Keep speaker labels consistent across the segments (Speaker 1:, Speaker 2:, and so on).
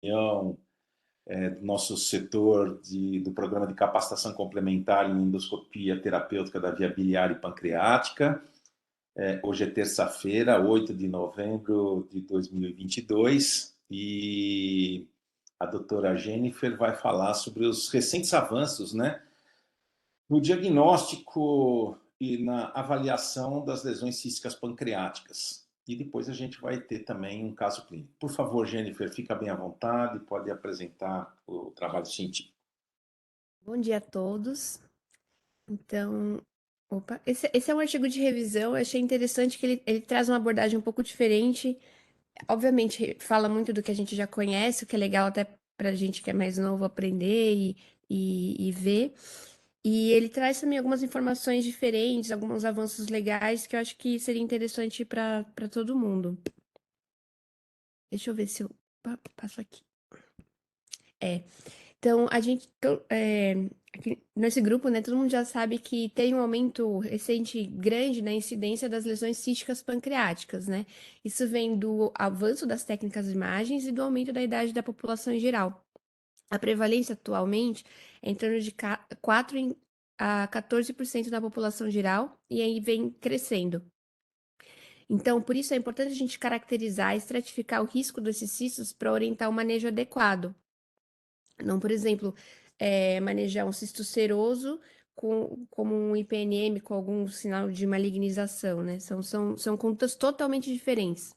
Speaker 1: reunião do nosso setor do programa de capacitação complementar em endoscopia terapêutica da via biliar e pancreática. Hoje é terça-feira, 8 de novembro de 2022, e a doutora Jennifer vai falar sobre os recentes avanços, né, no diagnóstico e na avaliação das lesões císticas pancreáticas. E depois a gente vai ter também um caso clínico. Por favor, Jennifer, fica bem à vontade, pode apresentar o trabalho científico.
Speaker 2: Bom dia a todos. Então, esse é um artigo de revisão. Eu achei interessante que ele traz uma abordagem um pouco diferente. Obviamente, fala muito do que a gente já conhece, o que é legal até para a gente que é mais novo aprender e ver. E ele traz também algumas informações diferentes, alguns avanços legais que eu acho que seria interessante para todo mundo. Deixa eu ver se eu passo aqui. É. Então, aqui nesse grupo, né, todo mundo já sabe que tem um aumento recente grande na incidência das lesões císticas pancreáticas, né? Isso vem do avanço das técnicas de imagens e do aumento da idade da população em geral. A prevalência atualmente é em torno de 4 a 14% da população geral e aí vem crescendo. Então, por isso é importante a gente caracterizar e estratificar o risco desses cistos para orientar o manejo adequado. Não, por exemplo, manejar um cisto seroso como um IPNM com algum sinal de malignização, né? São condutas totalmente diferentes.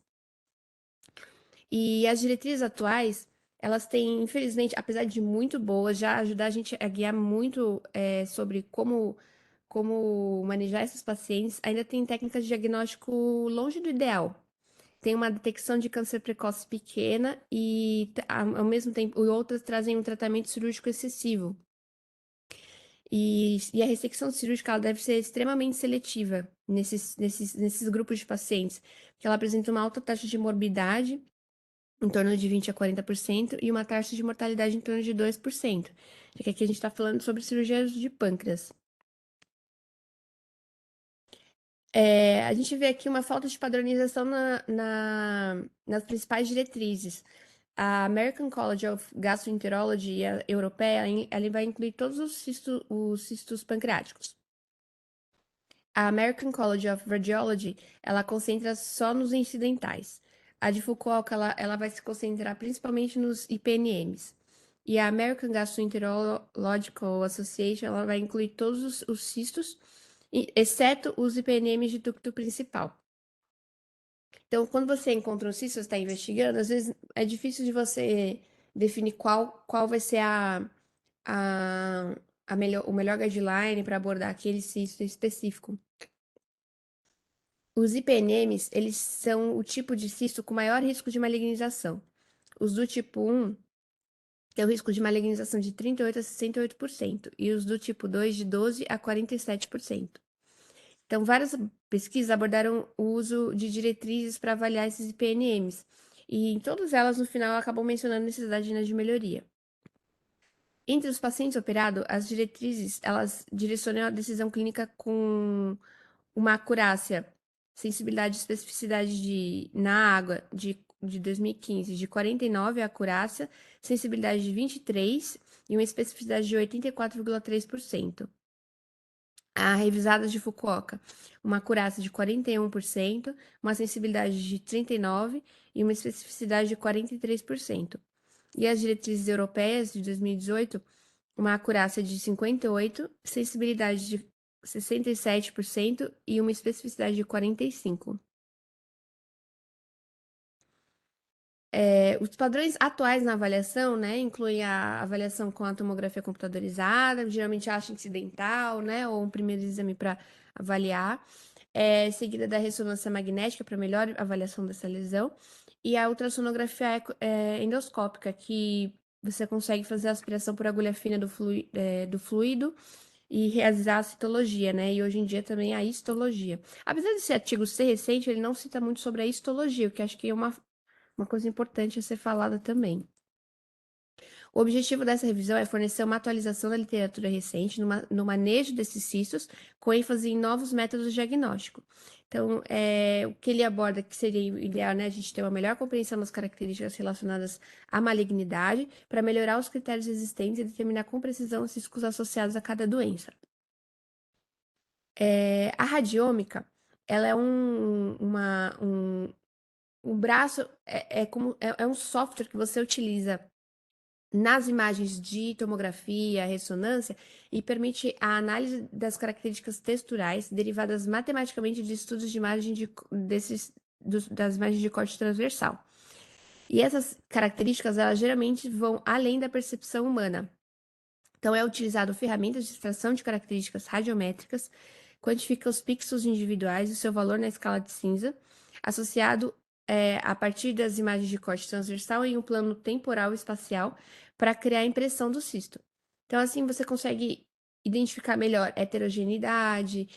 Speaker 2: E as diretrizes atuais, elas têm, infelizmente, apesar de muito boas, já ajudar a gente a guiar muito sobre como manejar esses pacientes, ainda tem técnicas de diagnóstico longe do ideal. Tem uma detecção de câncer precoce pequena e, ao mesmo tempo, outras trazem um tratamento cirúrgico excessivo. E a ressecção cirúrgica ela deve ser extremamente seletiva nesses grupos de pacientes, porque ela apresenta uma alta taxa de morbidade, em torno de 20 a 40%, e uma taxa de mortalidade em torno de 2%. Já que aqui a gente está falando sobre cirurgias de pâncreas. A gente vê aqui uma falta de padronização nas principais diretrizes. A American College of Gastroenterology e a europeia, ela vai incluir todos os cistos pancreáticos. A American College of Radiology, ela concentra só nos incidentais. A de Fukuoka, ela vai se concentrar principalmente nos IPNMs. E a American Gastroenterological Association, ela vai incluir todos os cistos, exceto os IPNMs de ducto principal. Então, quando você encontra um cisto, você está investigando, às vezes é difícil de você definir qual vai ser a, o melhor guideline para abordar aquele cisto específico. Os IPNMs, eles são o tipo de cisto com maior risco de malignização. Os do tipo 1 têm o risco de malignização de 38 a 68%, e os do tipo 2 de 12 a 47%. Então, várias pesquisas abordaram o uso de diretrizes para avaliar esses IPNMs, e em todas elas, no final, acabam mencionando a necessidade de melhoria. Entre os pacientes operados, as diretrizes, elas direcionam a decisão clínica com uma acurácia, sensibilidade e especificidade na água de 2015 de 49 a acurácia, sensibilidade de 23 e uma especificidade de 84,3%. A revisada de Fukuoka, uma acurácia de 41%, uma sensibilidade de 39% e uma especificidade de 43%. E as diretrizes europeias de 2018, uma acurácia de 58%, sensibilidade de 67% e uma especificidade de 45%. Os padrões atuais na avaliação, né, incluem a avaliação com a tomografia computadorizada, geralmente acha incidental, né, ou um primeiro exame para avaliar, seguida da ressonância magnética para melhor avaliação dessa lesão, e a ultrassonografia endoscópica, que você consegue fazer a aspiração por agulha fina do fluido e realizar a citologia, né? E hoje em dia também a histologia. Apesar desse artigo ser recente, ele não cita muito sobre a histologia, o que acho que é uma coisa importante a ser falada também. O objetivo dessa revisão é fornecer uma atualização da literatura recente no manejo desses cistos, com ênfase em novos métodos de diagnóstico. Então, o que ele aborda que seria o ideal, né, a gente ter uma melhor compreensão das características relacionadas à malignidade, para melhorar os critérios existentes e determinar com precisão os riscos associados a cada doença. A radiômica, ela é um braço, é um software que você utiliza nas imagens de tomografia, ressonância, e permite a análise das características texturais derivadas matematicamente de estudos de imagem das imagens de corte transversal. E essas características, elas geralmente vão além da percepção humana. Então, é utilizado ferramentas de extração de características radiométricas, quantifica os pixels individuais e o seu valor na escala de cinza, associado a partir das imagens de corte transversal em um plano temporal e espacial, para criar a impressão do cisto. Então, assim, você consegue identificar melhor heterogeneidade,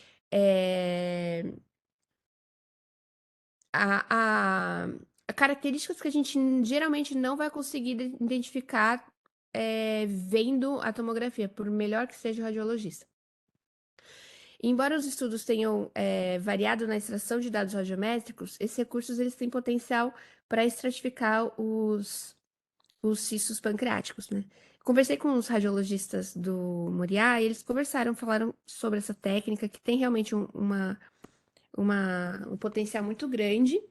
Speaker 2: a, características que a gente geralmente não vai conseguir identificar vendo a tomografia, por melhor que seja o radiologista. Embora os estudos tenham variado na extração de dados radiométricos, esses recursos eles têm potencial para estratificar os cistos pancreáticos, né? Conversei com os radiologistas do Moriá e eles falaram sobre essa técnica que tem realmente um potencial muito grande,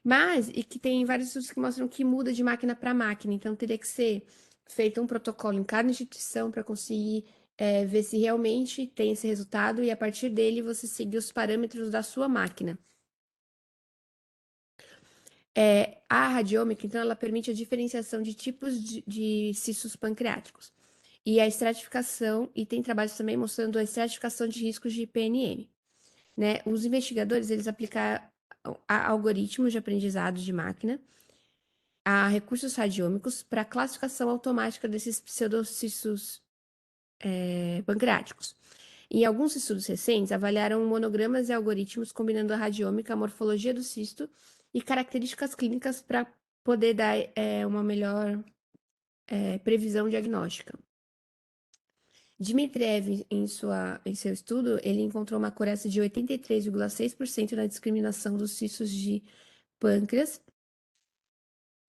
Speaker 2: mas e que tem vários estudos que mostram que muda de máquina para máquina, então teria que ser feito um protocolo em cada instituição para conseguir ver se realmente tem esse resultado e a partir dele você seguir os parâmetros da sua máquina. A radiômica, então, ela permite a diferenciação de tipos de cistos pancreáticos e a estratificação, e tem trabalhos também mostrando a estratificação de riscos de PNM. Né? Os investigadores, eles aplicaram algoritmos de aprendizado de máquina a recursos radiômicos para classificação automática desses pseudocistos pancreáticos. Em alguns estudos recentes, avaliaram monogramas e algoritmos combinando a radiômica, a morfologia do cisto e características clínicas para poder dar uma melhor previsão diagnóstica. Dmitriev, em seu estudo, ele encontrou uma acurácia de 83,6% na discriminação dos cistos de pâncreas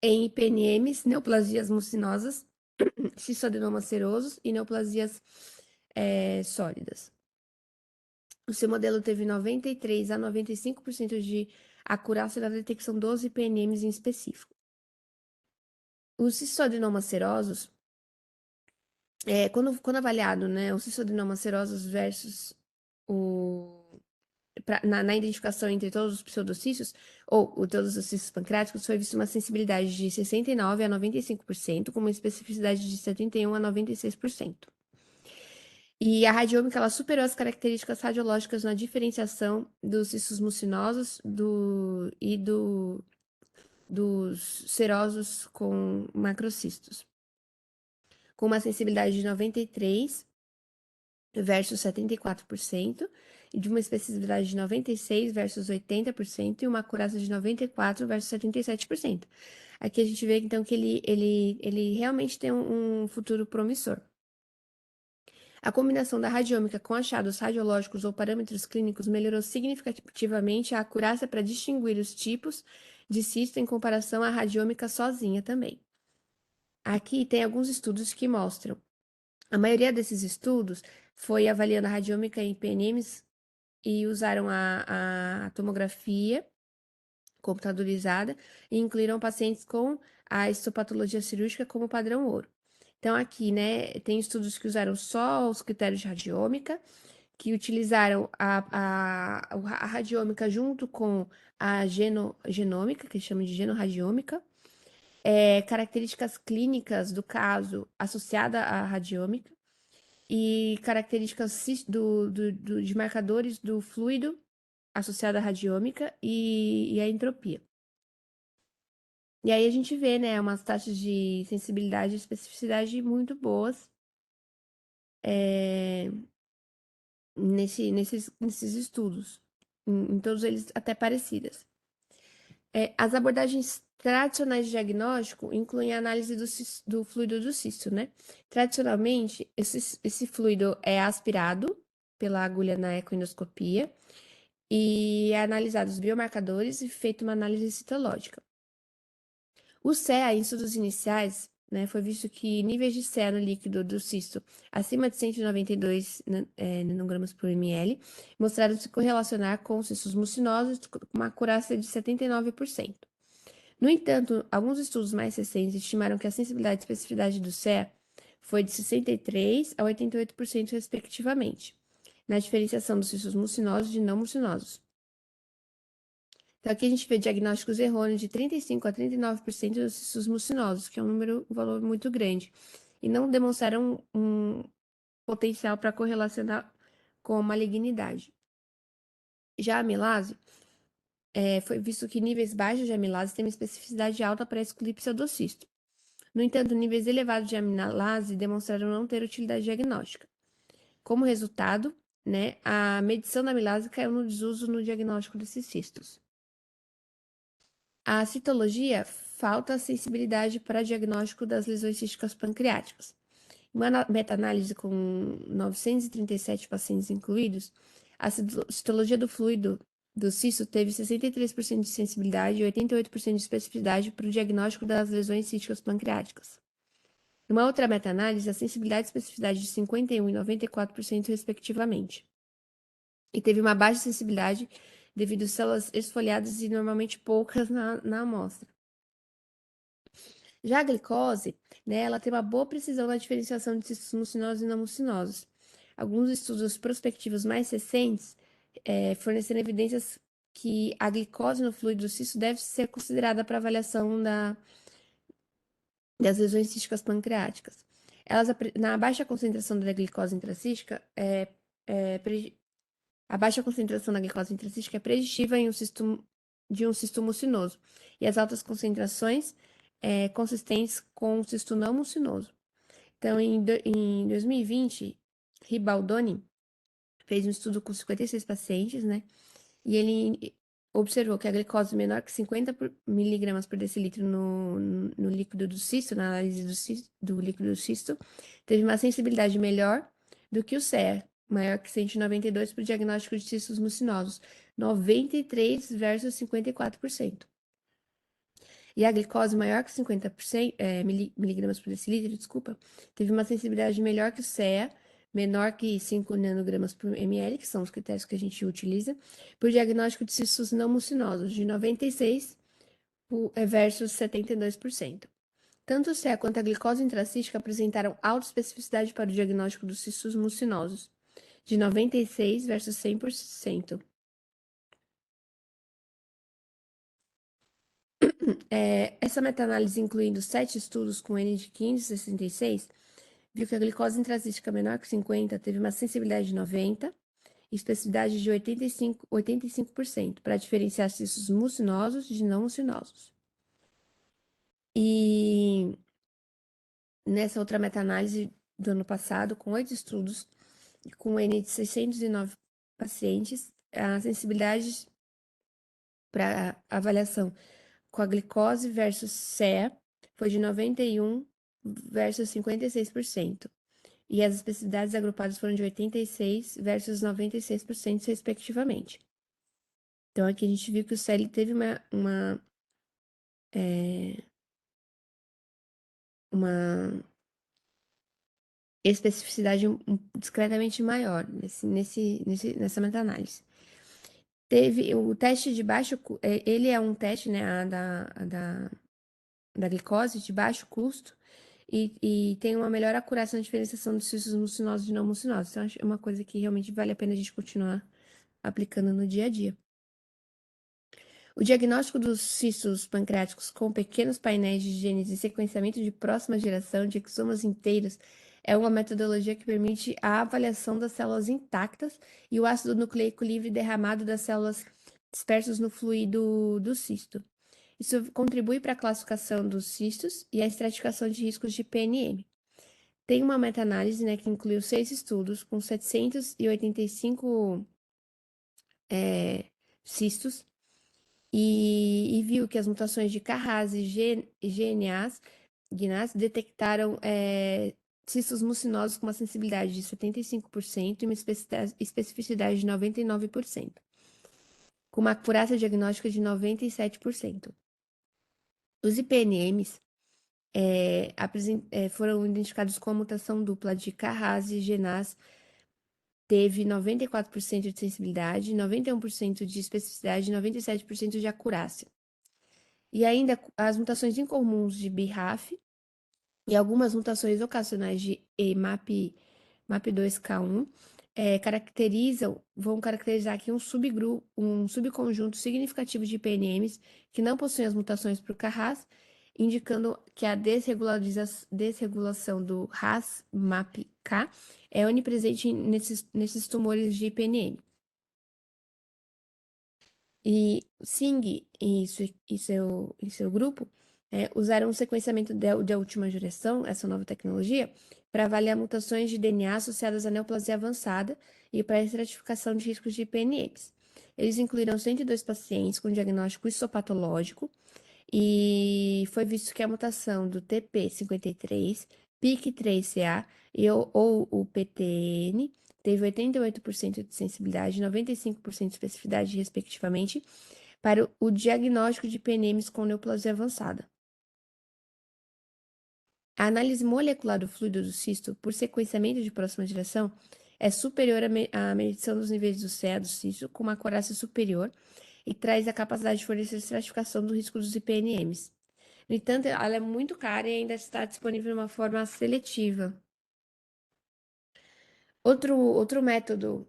Speaker 2: em IPNMs, neoplasias mucinosas, cistoadenomas serosos e neoplasias sólidas. O seu modelo teve 93 a 95% de acurácia na detecção dos IPNMs em específico. Os cistoadenomas serosos, quando avaliado, né, os cistoadenomas serosos versus na identificação entre todos os pseudocistos, ou todos os cistos pancreáticos, foi vista uma sensibilidade de 69 a 95%, com uma especificidade de 71 a 96%. E a radiômica, ela superou as características radiológicas na diferenciação dos cistos mucinosos dos serosos com macrocistos, com uma sensibilidade de 93 versus 74%, e de uma especificidade de 96 versus 80%, e uma acurácia de 94 versus 77%. Aqui a gente vê, então, que ele realmente tem um futuro promissor. A combinação da radiômica com achados radiológicos ou parâmetros clínicos melhorou significativamente a acurácia para distinguir os tipos de cisto em comparação à radiômica sozinha também. Aqui tem alguns estudos que mostram. A maioria desses estudos foi avaliando a radiômica em PNMs e usaram a tomografia computadorizada e incluíram pacientes com a histopatologia cirúrgica como padrão ouro. Então, aqui, né, tem estudos que usaram só os critérios de radiômica, que utilizaram a radiômica junto com a genômica, que chama de genoradiômica, características clínicas do caso associada à radiômica, e características de marcadores do fluido associado à radiômica e à entropia. E aí a gente vê, né, umas taxas de sensibilidade e especificidade muito boas nesses estudos, em todos eles até parecidas. As abordagens tradicionais de diagnóstico incluem a análise do fluido do cisto, né? Tradicionalmente, esse fluido é aspirado pela agulha na ecoendoscopia e é analisado os biomarcadores e feita uma análise citológica. O CEA, em estudos iniciais, né, foi visto que níveis de CEA no líquido do cisto acima de 192 nanogramas por ml mostraram se correlacionar com cistos mucinosos com uma acurácia de 79%. No entanto, alguns estudos mais recentes estimaram que a sensibilidade e especificidade do CEA foi de 63% a 88%, respectivamente, na diferenciação dos cistos mucinosos de não mucinosos. Então, aqui a gente vê diagnósticos errôneos de 35% a 39% dos cistos mucinosos, que é um valor muito grande, e não demonstraram um potencial para correlacionar com malignidade. Já a amilase, foi visto que níveis baixos de amilase têm uma especificidade alta para excluir pseudocisto. No entanto, níveis elevados de amilase demonstraram não ter utilidade diagnóstica. Como resultado, né, a medição da amilase caiu no desuso no diagnóstico desses cistos. A citologia falta sensibilidade para diagnóstico das lesões císticas pancreáticas. Em uma meta-análise com 937 pacientes incluídos, a citologia do fluido do cisto teve 63% de sensibilidade e 88% de especificidade para o diagnóstico das lesões císticas pancreáticas. Em uma outra meta-análise, a sensibilidade e especificidade de 51% e 94%, respectivamente. E teve uma baixa sensibilidade devido a células esfoliadas e normalmente poucas na amostra. Já a glicose, né, ela tem uma boa precisão na diferenciação de cistos mucinosos e não mucinosos. Alguns estudos prospectivos mais recentes forneceram evidências que a glicose no fluido do cisto deve ser considerada para avaliação das lesões císticas pancreáticas. Na baixa concentração da glicose intracística, a baixa concentração da glicose intracística é preditiva de um cisto mucinoso, e as altas concentrações consistentes com um cisto não mucinoso. Então, em 2020, Ribaldoni fez um estudo com 56 pacientes, né? E ele observou que a glicose menor que 50 miligramas por decilitro no líquido do cisto, na análise do líquido do cisto, teve uma sensibilidade melhor do que o CEA, maior que 192 para o diagnóstico de cistos mucinosos, 93 versus 54%. E a glicose maior que 50%, miligramas por decilitro, desculpa, teve uma sensibilidade melhor que o CEA, menor que 5 nanogramas por ml, que são os critérios que a gente utiliza, por diagnóstico de cistos não mucinosos, de 96 versus 72%. Tanto o CEA quanto a glicose intracística apresentaram alta especificidade para o diagnóstico dos cistos mucinosos, de 96 versus 100%. Essa meta-análise, incluindo 7 estudos com N de 15 e 66, viu que a glicose intracística menor que 50 teve uma sensibilidade de 90 e especificidade de 85% para diferenciar cistos mucinosos de não mucinosos. E nessa outra meta-análise do ano passado, com 8 estudos, com N de 609 pacientes, a sensibilidade para avaliação com a glicose versus CEA foi de 91 versus 56%. E as especificidades agrupadas foram de 86 versus 96%, respectivamente. Então, aqui a gente viu que o CEA teve uma especificidade discretamente maior nessa meta-análise. Teve o teste de baixo, ele é um teste, né, da glicose de baixo custo e tem uma melhor acurácia na diferenciação dos cistos mucinosos e não mucinosos. Então, acho que é uma coisa que realmente vale a pena a gente continuar aplicando no dia a dia. O diagnóstico dos cistos pancreáticos com pequenos painéis de genes e sequenciamento de próxima geração de exomas inteiros é uma metodologia que permite a avaliação das células intactas e o ácido nucleico livre derramado das células dispersas no fluido do cisto. Isso contribui para a classificação dos cistos e a estratificação de riscos de PNM. Tem uma meta-análise, né, que incluiu 6 estudos com 785 cistos e viu que as mutações de Carras e GNAs detectaram cistos mucinosos com uma sensibilidade de 75% e uma especificidade de 99%, com uma acurácia diagnóstica de 97%. Os IPNMs foram identificados com a mutação dupla de Carras e GNAs, teve 94% de sensibilidade, 91% de especificidade e 97% de acurácia. E ainda as mutações incomuns de BRAF e algumas mutações ocasionais de MAP2K1 vão caracterizar aqui um subgrupo, um subconjunto significativo de PNMs que não possuem as mutações para o Carras, indicando que a desregulação do RAS-MAPK é onipresente nesses tumores de PNM. E Singh e seu grupo usaram um sequenciamento de última geração, essa nova tecnologia, para avaliar mutações de DNA associadas à neoplasia avançada e para a estratificação de riscos de PNEs. Eles incluíram 102 pacientes com diagnóstico histopatológico e foi visto que a mutação do TP53, PIK3CA ou o PTN teve 88% de sensibilidade e 95% de especificidade, respectivamente, para o diagnóstico de PNMs com neoplasia avançada. A análise molecular do fluido do cisto por sequenciamento de próxima geração é superior à medição dos níveis do CEA do cisto com uma acurácia superior e traz a capacidade de fornecer estratificação do risco dos IPNMs. No entanto, ela é muito cara e ainda está disponível de uma forma seletiva. Outro método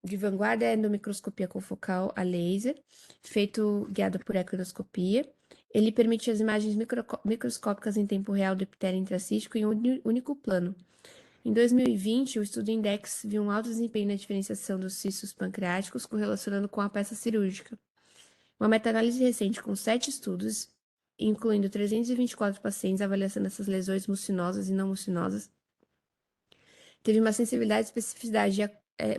Speaker 2: de vanguarda é a endomicroscopia confocal a laser, feito guiado por ecoendoscopia. Ele permite as imagens microscópicas em tempo real do epitélio intracístico em um único plano. Em 2020, o estudo INDEX viu um alto desempenho na diferenciação dos cistos pancreáticos correlacionando com a peça cirúrgica. Uma meta-análise recente com 7 estudos, incluindo 324 pacientes avaliando essas lesões mucinosas e não mucinosas, teve uma sensibilidade e especificidade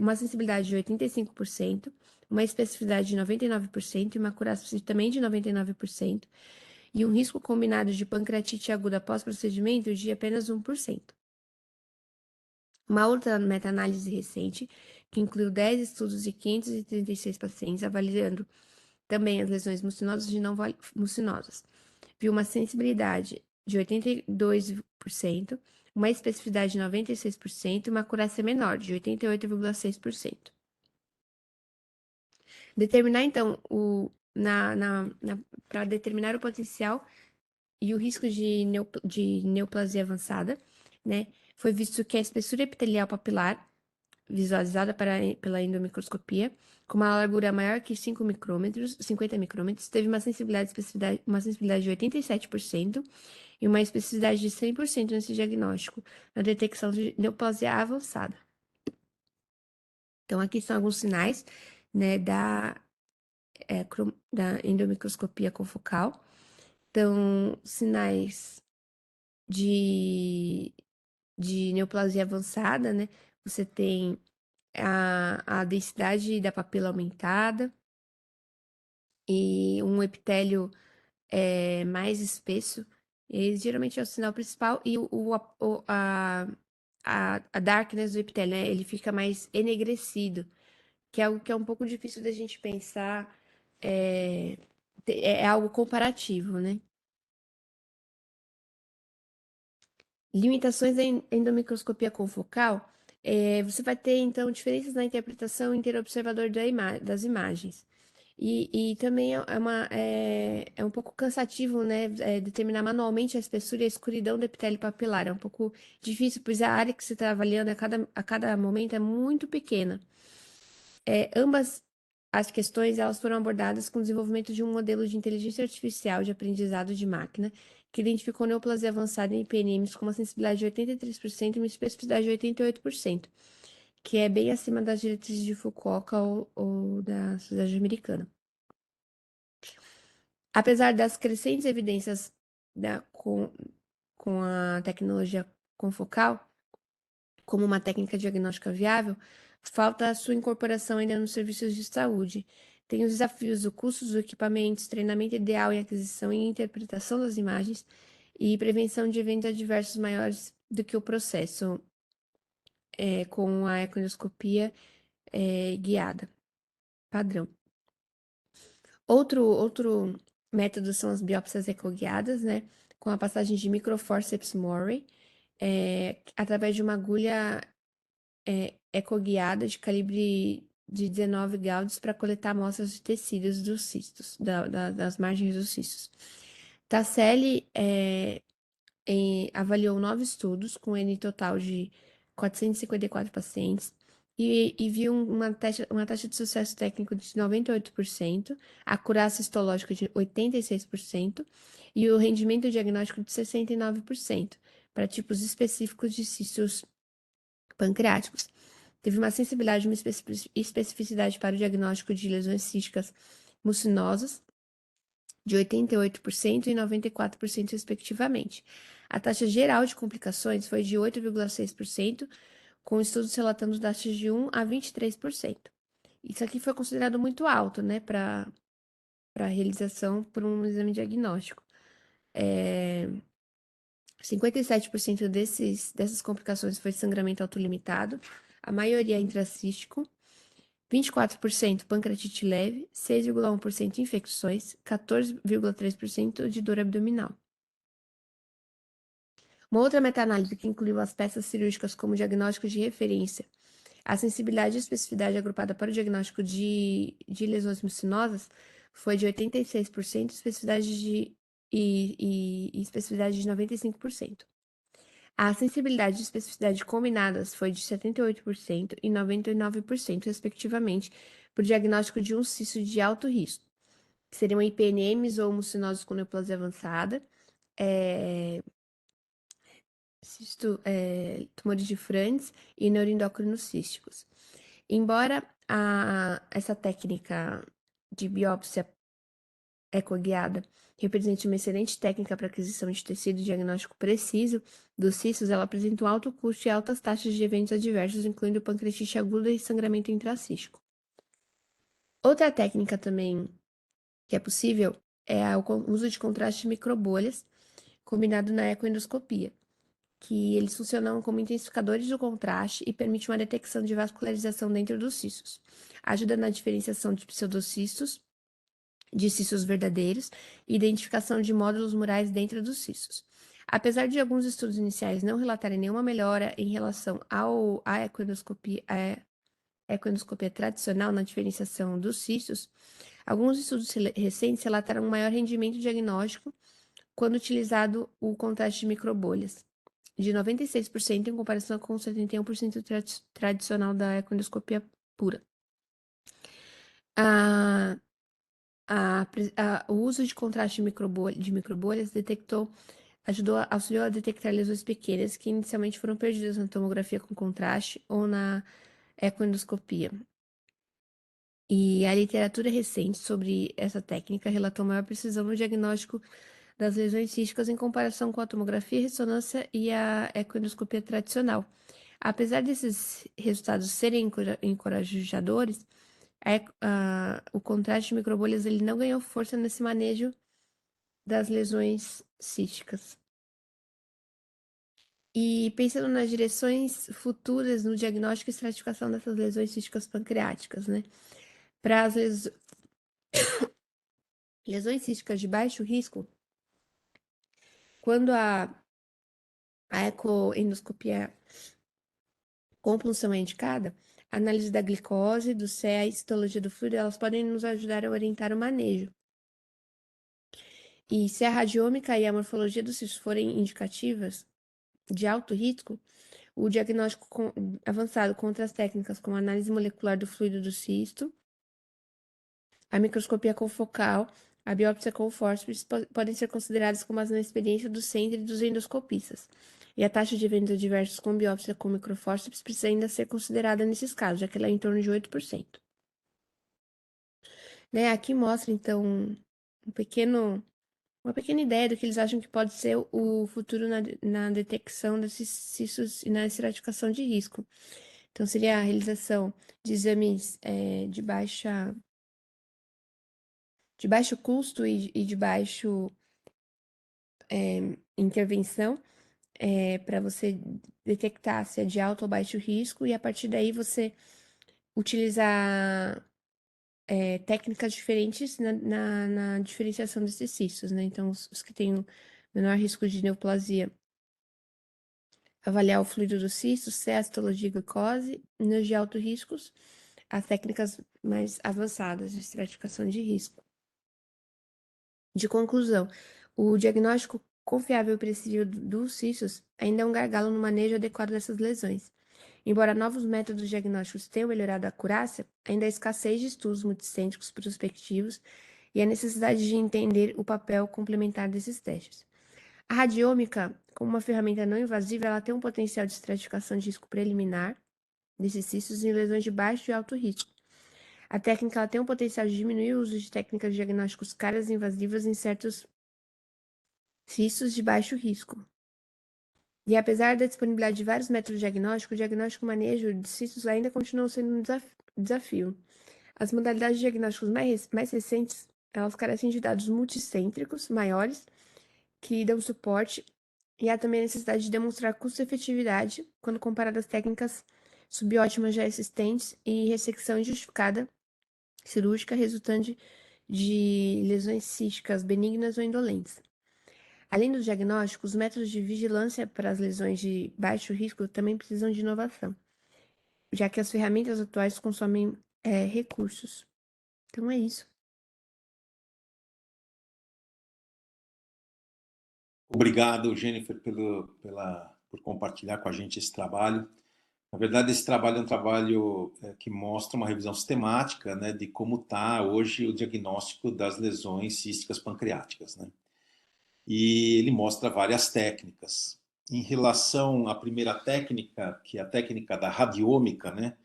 Speaker 2: uma sensibilidade de 85%, uma especificidade de 99% e uma acurácia também de 99%, e um risco combinado de pancreatite aguda pós-procedimento de apenas 1%. Uma outra meta-análise recente, que incluiu 10 estudos de 536 pacientes, avaliando também as lesões mucinosas e não mucinosas, viu uma sensibilidade de 82%, uma especificidade de 96% e uma acurácia menor, de 88,6%. Determinar, então, para determinar o potencial e o risco de neoplasia avançada, né, foi visto que a espessura epitelial papilar, visualizada pela endomicroscopia, com uma largura maior que 50 micrômetros, teve uma sensibilidade de 87% e uma especificidade de 100% nesse diagnóstico, na detecção de neoplasia avançada. Então, aqui são alguns sinais, né, da endomicroscopia confocal. Então, sinais de neoplasia avançada, né? Você tem a densidade da papila aumentada e um epitélio mais espesso. Esse geralmente é o sinal principal e a darkness do epitélio, né? Ele fica mais enegrecido, que é algo que é um pouco difícil da gente pensar, é algo comparativo, né? Limitações da endomicroscopia confocal, você vai ter, então, diferenças na interpretação interobservador das imagens. E também é um pouco cansativo, né, determinar manualmente a espessura e a escuridão do epitélio papilar. É um pouco difícil, pois a área que você está avaliando a cada momento é muito pequena. Ambas as questões elas foram abordadas com o desenvolvimento de um modelo de inteligência artificial de aprendizado de máquina que identificou neoplasia avançada em PNMs com uma sensibilidade de 83% e uma especificidade de 88%, que é bem acima das diretrizes de Fukuoka ou da sociedade americana. Apesar das crescentes evidências com a tecnologia confocal como uma técnica diagnóstica viável, falta a sua incorporação ainda nos serviços de saúde. Tem os desafios do custo dos equipamentos, treinamento ideal em aquisição e interpretação das imagens e prevenção de eventos adversos maiores do que o processo com a ecoendoscopia guiada, padrão. Outro método são as biópsias ecoguiadas, né? Com a passagem de microforceps Murray, através de uma agulha ecoguiada de calibre de 19 Gauss para coletar amostras de tecidos dos cistos, das margens dos cistos. Tasselli avaliou 9 estudos, com N total de 454 pacientes, e viu uma taxa de sucesso técnico de 98%, a acurácia histológica de 86% e o rendimento diagnóstico de 69%, para tipos específicos de cistos pancreáticos. Teve uma sensibilidade e uma especificidade para o diagnóstico de lesões císticas mucinosas de 88% e 94%, respectivamente. A taxa geral de complicações foi de 8,6%, com estudos relatando taxas de 1 a 23%. Isso aqui foi considerado muito alto, né, para realização por um exame diagnóstico. 57% dessas complicações foi sangramento autolimitado, a maioria intracístico, 24% pancreatite leve, 6,1% infecções, 14,3% de dor abdominal. Uma outra meta-análise que incluiu as peças cirúrgicas como diagnóstico de referência, a sensibilidade e especificidade agrupada para o diagnóstico de lesões mucinosas foi de 86%, e especificidade de 95%. A sensibilidade e especificidade combinadas foi de 78% e 99%, respectivamente, para o diagnóstico de um cisto de alto risco, que seriam IPNMs ou mucinosos com neoplasia avançada, tumores de Franz e neuroendócrinos císticos. Embora essa técnica de biópsia ecoguiada represente uma excelente técnica para aquisição de tecido diagnóstico preciso dos cistos, ela apresenta um alto custo e altas taxas de eventos adversos, incluindo pancreatite aguda e sangramento intracístico. Outra técnica também que é possível é o uso de contraste de microbolhas combinado na ecoendoscopia, que eles funcionam como intensificadores do contraste e permitem uma detecção de vascularização dentro dos cistos. Ajuda na diferenciação de pseudocistos de cistos verdadeiros e identificação de módulos murais dentro dos cistos. Apesar de alguns estudos iniciais não relatarem nenhuma melhora em relação à ecoendoscopia tradicional na diferenciação dos cistos, alguns estudos recentes relataram um maior rendimento diagnóstico quando utilizado o contraste de microbolhas, de 96% em comparação com 71% tradicional da ecoendoscopia pura. O uso de contraste de microbolhas auxiliou a detectar lesões pequenas que inicialmente foram perdidas na tomografia com contraste ou na ecoendoscopia. E a literatura recente sobre essa técnica relatou maior precisão no diagnóstico das lesões císticas em comparação com a tomografia, ressonância e a ecoendoscopia tradicional. Apesar desses resultados serem encorajadores, o contraste de microbolhas ele não ganhou força nesse manejo das lesões císticas. E pensando nas direções futuras no diagnóstico e estratificação dessas lesões císticas pancreáticas, né? Para as lesões císticas de baixo risco, quando a ecoendoscopia com punção é indicada, a análise da glicose, do CEA e histologia do fluido, elas podem nos ajudar a orientar o manejo. E se a radiômica e a morfologia dos cistos forem indicativas de alto risco, o diagnóstico avançado com outras técnicas, como a análise molecular do fluido do cisto, a microscopia confocal, a biópsia com fórceps, podem ser consideradas com base na experiência do centro e dos endoscopistas. E a taxa de eventos adversos com biópsia com microfórceps precisa ainda ser considerada nesses casos, já que ela é em torno de 8%. Né? Aqui mostra, então, uma pequena ideia do que eles acham que pode ser o futuro na detecção desses cistos e na estratificação de risco. Então, seria a realização de exames de baixa de baixo custo e de baixo intervenção, para você detectar se é de alto ou baixo risco, e a partir daí você utilizar técnicas diferentes na diferenciação desses cistos, né? Então, os que têm menor risco de neoplasia, avaliar o fluido do cisto, se é citologia e glicose, e nos de alto riscos, as técnicas mais avançadas de estratificação de risco. De conclusão, o diagnóstico confiável e precisível dos cistos ainda é um gargalo no manejo adequado dessas lesões. Embora novos métodos diagnósticos tenham melhorado a acurácia, ainda há escassez de estudos multicêntricos prospectivos e a necessidade de entender o papel complementar desses testes. A radiômica, como uma ferramenta não invasiva, ela tem um potencial de estratificação de risco preliminar desses cistos em lesões de baixo e alto risco. A técnica ela tem um potencial de diminuir o uso de técnicas de diagnósticos caras e invasivas em certos cistos de baixo risco. E apesar da disponibilidade de vários métodos diagnósticos, o diagnóstico e manejo de cistos ainda continuam sendo um desafio. As modalidades de diagnósticos mais recentes, elas carecem de dados multicêntricos maiores que dão suporte, e há também a necessidade de demonstrar custo-efetividade quando comparado às técnicas subótimas já existentes e ressecção injustificada cirúrgica resultante de lesões císticas benignas ou indolentes. Além dos diagnósticos, os métodos de vigilância para as lesões de baixo risco também precisam de inovação, já que as ferramentas atuais consomem recursos. Então é isso.
Speaker 1: Obrigado, Jennifer, por compartilhar com a gente esse trabalho. Na verdade, esse trabalho é um trabalho que mostra uma revisão sistemática, né, de como está hoje o diagnóstico das lesões císticas pancreáticas, né? E ele mostra várias técnicas. Em relação à primeira técnica, que é a técnica da radiômica, né,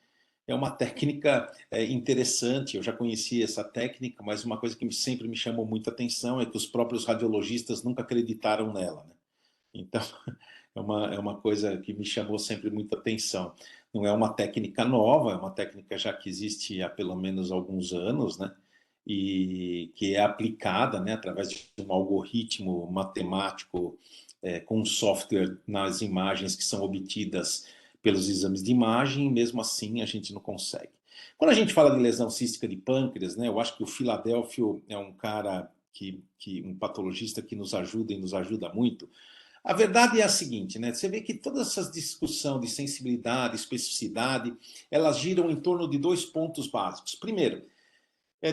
Speaker 1: é uma técnica interessante. Eu já conhecia essa técnica, mas uma coisa que sempre me chamou muita atenção é que os próprios radiologistas nunca acreditaram nela, né? Então, é uma coisa que me chamou sempre muita atenção. Não é uma técnica nova, é uma técnica já que existe há pelo menos alguns anos, né? E que é aplicada, né, através de um algoritmo matemático com um software nas imagens que são obtidas pelos exames de imagem, e mesmo assim a gente não consegue. Quando a gente fala de lesão cística de pâncreas, né, eu acho que o Filadélfio é um cara um patologista que nos ajuda e nos ajuda muito. A verdade é a seguinte, né? Você vê que todas essas discussões de sensibilidade, especificidade, elas giram em torno de dois pontos básicos. Primeiro, é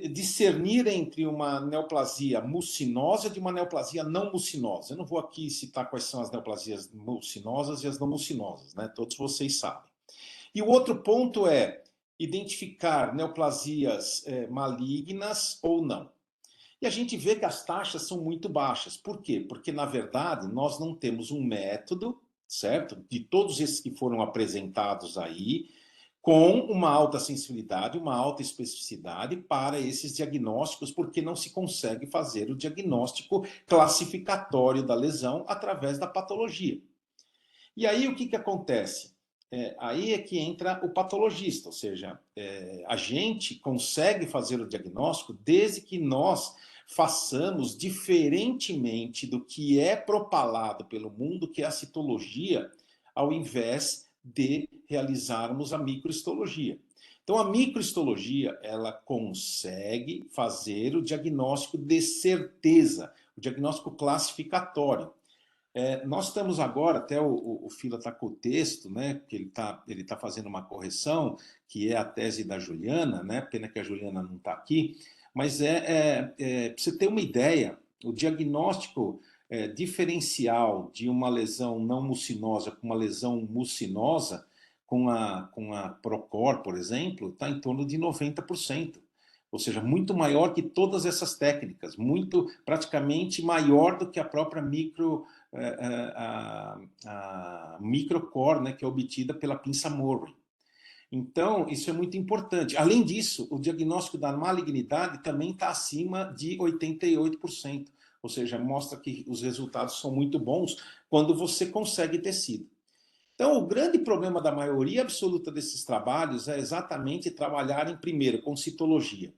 Speaker 1: discernir entre uma neoplasia mucinosa de uma neoplasia não mucinosa. Eu não vou aqui citar quais são as neoplasias mucinosas e as não mucinosas, né? Todos vocês sabem. E o outro ponto é identificar neoplasias malignas ou não. E a gente vê que as taxas são muito baixas. Por quê? Porque, na verdade, nós não temos um método, certo? De todos esses que foram apresentados aí, com uma alta sensibilidade, uma alta especificidade para esses diagnósticos, porque não se consegue fazer o diagnóstico classificatório da lesão através da patologia. E aí o que acontece? Aí é que entra o patologista, ou seja, a gente consegue fazer o diagnóstico desde que nós façamos diferentemente do que é propalado pelo mundo, que é a citologia, ao invés de realizarmos a microhistologia. Então, a microhistologia, ela consegue fazer o diagnóstico de certeza, o diagnóstico classificatório. Nós estamos agora, até o Fila está com o texto, né, que ele tá fazendo uma correção, que é a tese da Juliana, né, pena que a Juliana não está aqui, mas para você ter uma ideia, o diagnóstico diferencial de uma lesão não mucinosa com uma lesão mucinosa, com a Procor, por exemplo, está em torno de 90%. Ou seja, muito maior que todas essas técnicas, praticamente maior do que a própria a microcore, né, que é obtida pela pinça Murray. Então, isso é muito importante. Além disso, o diagnóstico da malignidade também está acima de 88%. Ou seja, mostra que os resultados são muito bons quando você consegue tecido. Então, o grande problema da maioria absoluta desses trabalhos é exatamente trabalharem primeiro com citologia.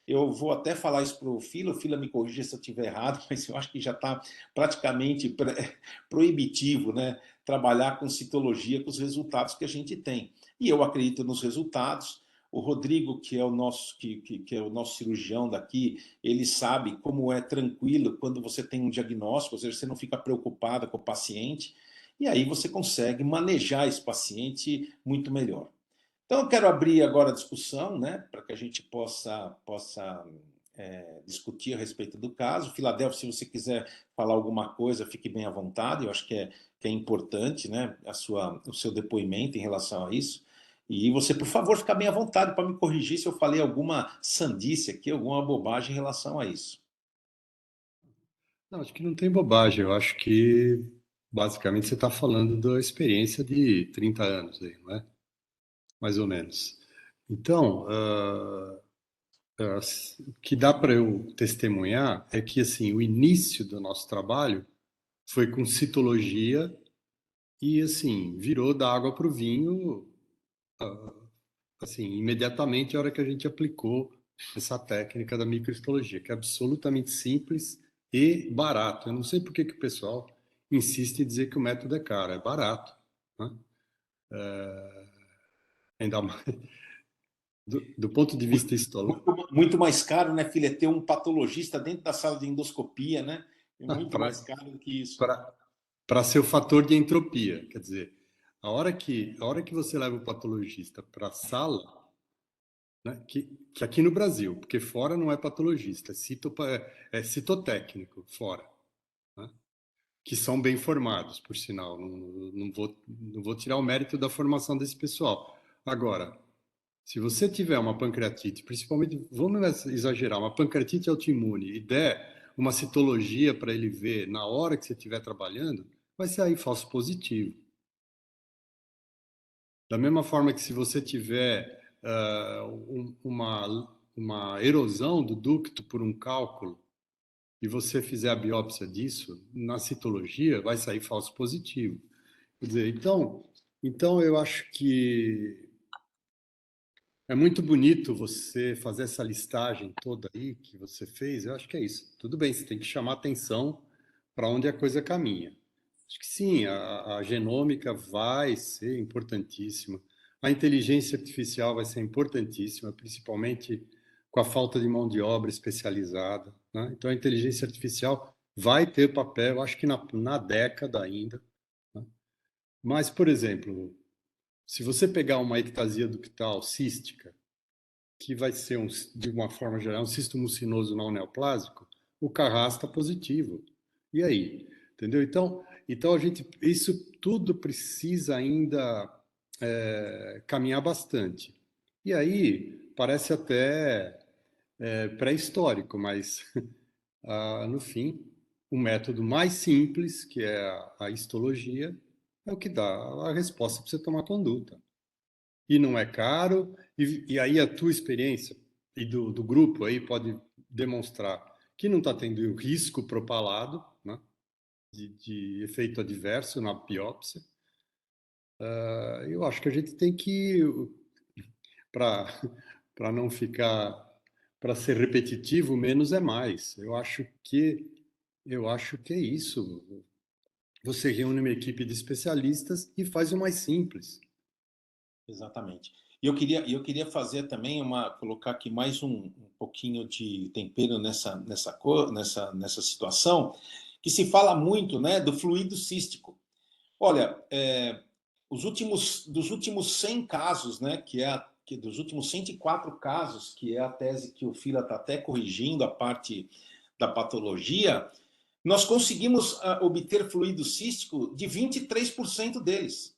Speaker 1: eu vou até falar isso para o Fila me corrija se eu estiver errado, mas eu acho que já está praticamente proibitivo, né? Trabalhar com citologia com os resultados que a gente tem. E eu acredito nos resultados. O Rodrigo, que é o nosso, que é o nosso cirurgião daqui, ele sabe como é tranquilo quando você tem um diagnóstico, ou seja, você não fica preocupado com o paciente, e aí você consegue manejar esse paciente muito melhor. Então, eu quero abrir agora a discussão, né, para que a gente possa discutir a respeito do caso. Filadélfia, se você quiser falar alguma coisa, fique bem à vontade. Eu acho que é importante, né, o seu depoimento em relação a isso. E você, por favor, fica bem à vontade para me corrigir se eu falei alguma sandice aqui, alguma bobagem em relação a isso.
Speaker 3: Não, acho que não tem bobagem. Eu acho que, basicamente, você está falando da experiência de 30 anos aí, não é? Mais ou menos. Então, o que dá para eu testemunhar é que, assim, o início do nosso trabalho foi com citologia e, assim, virou da água para o vinho, assim, imediatamente a hora que a gente aplicou essa técnica da microhistologia, que é absolutamente simples e barato. Eu não sei por que o pessoal insiste em dizer que o método é caro, é barato, né? Ainda mais do ponto de vista histológico,
Speaker 1: Muito mais caro, né, filha, ter um patologista dentro da sala de endoscopia, né? É muito mais caro do que isso.
Speaker 3: para ser o fator de entropia. Quer dizer, a hora que você leva o patologista para a sala, né, que aqui no Brasil, porque fora não é patologista, é citotécnico, fora, né, que são bem formados, por sinal. Não vou tirar o mérito da formação desse pessoal. Agora, se você tiver uma pancreatite, principalmente, vamos exagerar, uma pancreatite autoimune e der uma citologia para ele ver na hora que você estiver trabalhando, vai sair falso positivo. Da mesma forma que se você tiver uma erosão do ducto por um cálculo e você fizer a biópsia disso, na citologia vai sair falso positivo. Quer dizer, então eu acho que é muito bonito você fazer essa listagem toda aí que você fez. Eu acho que é isso. Tudo bem, você tem que chamar atenção para onde a coisa caminha. Acho que sim, a genômica vai ser importantíssima. A inteligência artificial vai ser importantíssima, principalmente com a falta de mão de obra especializada, né? Então, a inteligência artificial vai ter papel, acho que na década ainda, né? Mas, por exemplo, se você pegar uma ectasia ductal cística, que vai ser, de uma forma geral, um cisto mucinoso não neoplásico, o Carrasco está positivo. E aí? Entendeu? Então isso tudo precisa ainda caminhar bastante. E aí, parece até pré-histórico, mas no fim, o método mais simples, que é a histologia, é o que dá a resposta para você tomar conduta. E não é caro, e aí a tua experiência e do grupo aí pode demonstrar que não está tendo risco propalado, né, de efeito adverso na biópsia. Eu acho que a gente tem que, para para não ficar, para ser repetitivo, menos é mais. Eu acho que é isso. Você reúne uma equipe de especialistas e faz o mais simples.
Speaker 1: Exatamente. E eu queria fazer também colocar aqui mais um pouquinho de tempero nessa situação, que se fala muito, né, do fluido cístico. Olha, dos últimos 100 casos, né, dos últimos 104 casos, que é a tese que o Fila está até corrigindo a parte da patologia, nós conseguimos obter fluido cístico de 23% deles.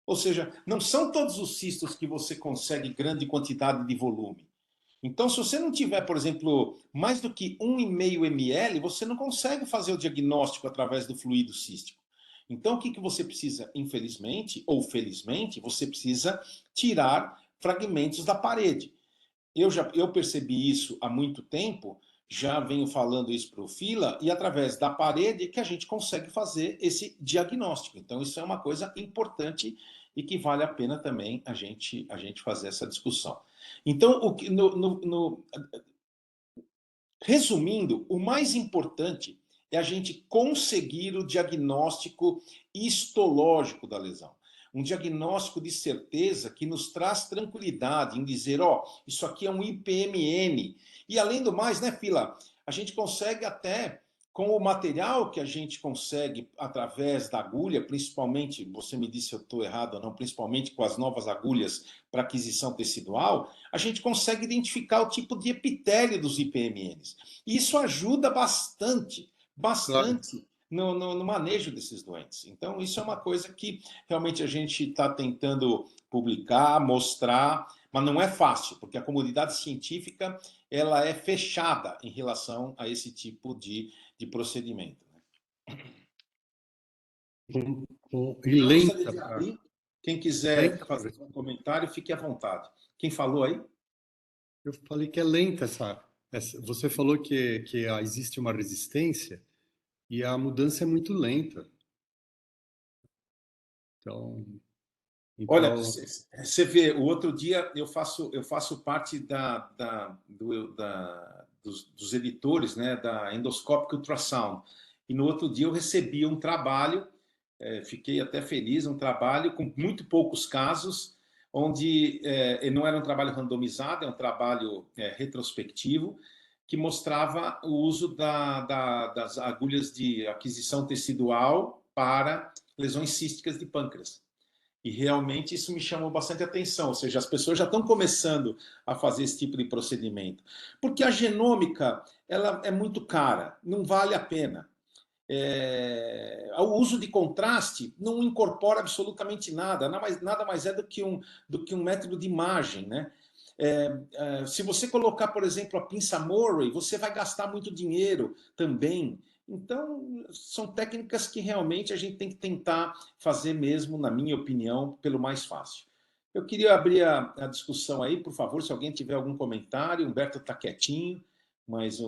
Speaker 1: Ou seja, não são todos os cistos que você consegue grande quantidade de volume. Então, se você não tiver, por exemplo, mais do que 1,5 ml, você não consegue fazer o diagnóstico através do fluido cístico. Então, o que você precisa, infelizmente ou felizmente, você precisa tirar fragmentos da parede. Eu percebi isso há muito tempo, já venho falando isso para o Fila, e através da parede que a gente consegue fazer esse diagnóstico. Então, isso é uma coisa importante e que vale a pena também a gente fazer essa discussão. Então, Resumindo, o mais importante é a gente conseguir o diagnóstico histológico da lesão. Um diagnóstico de certeza que nos traz tranquilidade em dizer, ó, isso aqui é um IPMN. E além do mais, né, Fila, a gente consegue até, com o material que a gente consegue através da agulha, principalmente, você me disse se eu estou errado ou não, principalmente com as novas agulhas para aquisição tecidual, a gente consegue identificar o tipo de epitélio dos IPMNs. E isso ajuda bastante,
Speaker 3: Claro.
Speaker 1: bastante no manejo desses doentes. Então, isso é uma coisa que realmente a gente está tentando publicar, mostrar, mas não é fácil, porque a comunidade científica ela é fechada em relação a esse tipo de procedimento.
Speaker 3: E
Speaker 1: Eu gostaria
Speaker 3: lenta
Speaker 1: de
Speaker 3: para
Speaker 1: abrir. Quem quiser
Speaker 3: lenta pra
Speaker 1: fazer
Speaker 3: ver.
Speaker 1: um comentário, fique à vontade. Quem falou aí?
Speaker 3: Eu falei que é lenta você falou que existe uma resistência e a mudança é muito lenta. Então,
Speaker 1: Olha,
Speaker 3: então
Speaker 1: você vê, o outro dia eu faço parte dos editores, né, da Endoscopic Ultrasound. E no outro dia eu recebi um trabalho, fiquei até feliz, um trabalho com muito poucos casos, onde não era um trabalho randomizado, é um trabalho retrospectivo, que mostrava o uso das agulhas de aquisição tecidual para lesões císticas de pâncreas. E realmente isso me chamou bastante atenção, ou seja, as pessoas já estão começando a fazer esse tipo de procedimento. Porque a genômica ela é muito cara, não vale a pena. O uso de contraste não incorpora absolutamente nada, nada mais é do que um método de imagem. Né? Se você colocar, por exemplo, a pinça Murray, você vai gastar muito dinheiro também. Então, são técnicas que realmente a gente tem que tentar fazer mesmo, na minha opinião, pelo mais fácil. Eu queria abrir a discussão aí, por favor, se alguém tiver algum comentário. O Humberto está quietinho, mas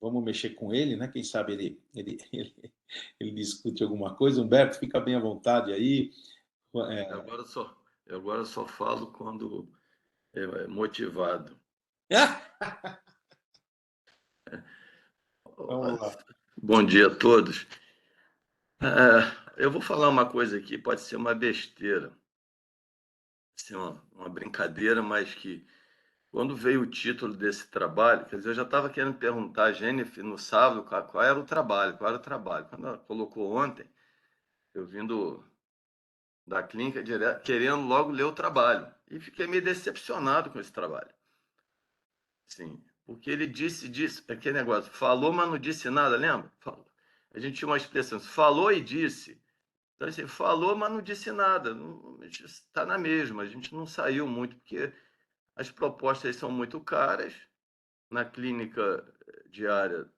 Speaker 1: vamos mexer com ele, né? Quem sabe ele discute alguma coisa. Humberto, fica bem à vontade aí.
Speaker 4: Eu agora só falo quando motivado.
Speaker 1: Vamos lá.
Speaker 4: Bom dia a todos. Eu vou falar uma coisa aqui, pode ser uma besteira, ser uma brincadeira, mas que quando veio o título desse trabalho, quer dizer, eu já estava querendo perguntar a Jennifer no sábado qual era o trabalho, qual era o trabalho. Quando ela colocou ontem, eu vindo da clínica direto, querendo logo ler o trabalho. E fiquei meio decepcionado com esse trabalho. Sim, porque ele disse, aquele negócio, falou, mas não disse nada, lembra? A gente tinha uma expressão, falou e disse. Então, assim, falou, mas não disse nada. A gente está na mesma, a gente não saiu muito, porque as propostas são muito caras. Na clínica diária,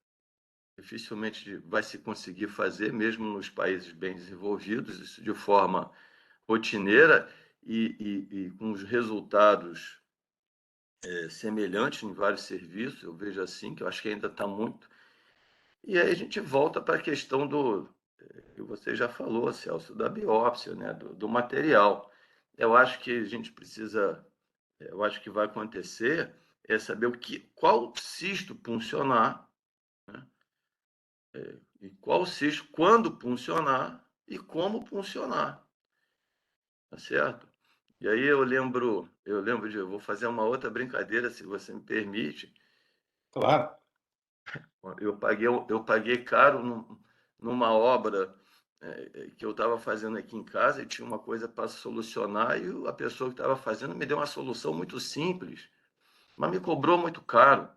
Speaker 4: dificilmente vai se conseguir fazer, mesmo nos países bem desenvolvidos, isso de forma rotineira e com os resultados semelhantes em vários serviços, eu vejo assim, que eu acho que ainda está muito. E aí a gente volta para a questão que você já falou, Celso, da biópsia, né, do material. Eu acho que a gente precisa, eu acho que vai acontecer é saber qual cisto funcionar, né, e qual cisto, quando funcionar e como funcionar, tá certo? E aí eu vou fazer uma outra brincadeira, se você me permite.
Speaker 1: Claro.
Speaker 4: Eu paguei caro numa obra que eu estava fazendo aqui em casa e tinha uma coisa para solucionar e a pessoa que estava fazendo me deu uma solução muito simples, mas me cobrou muito caro.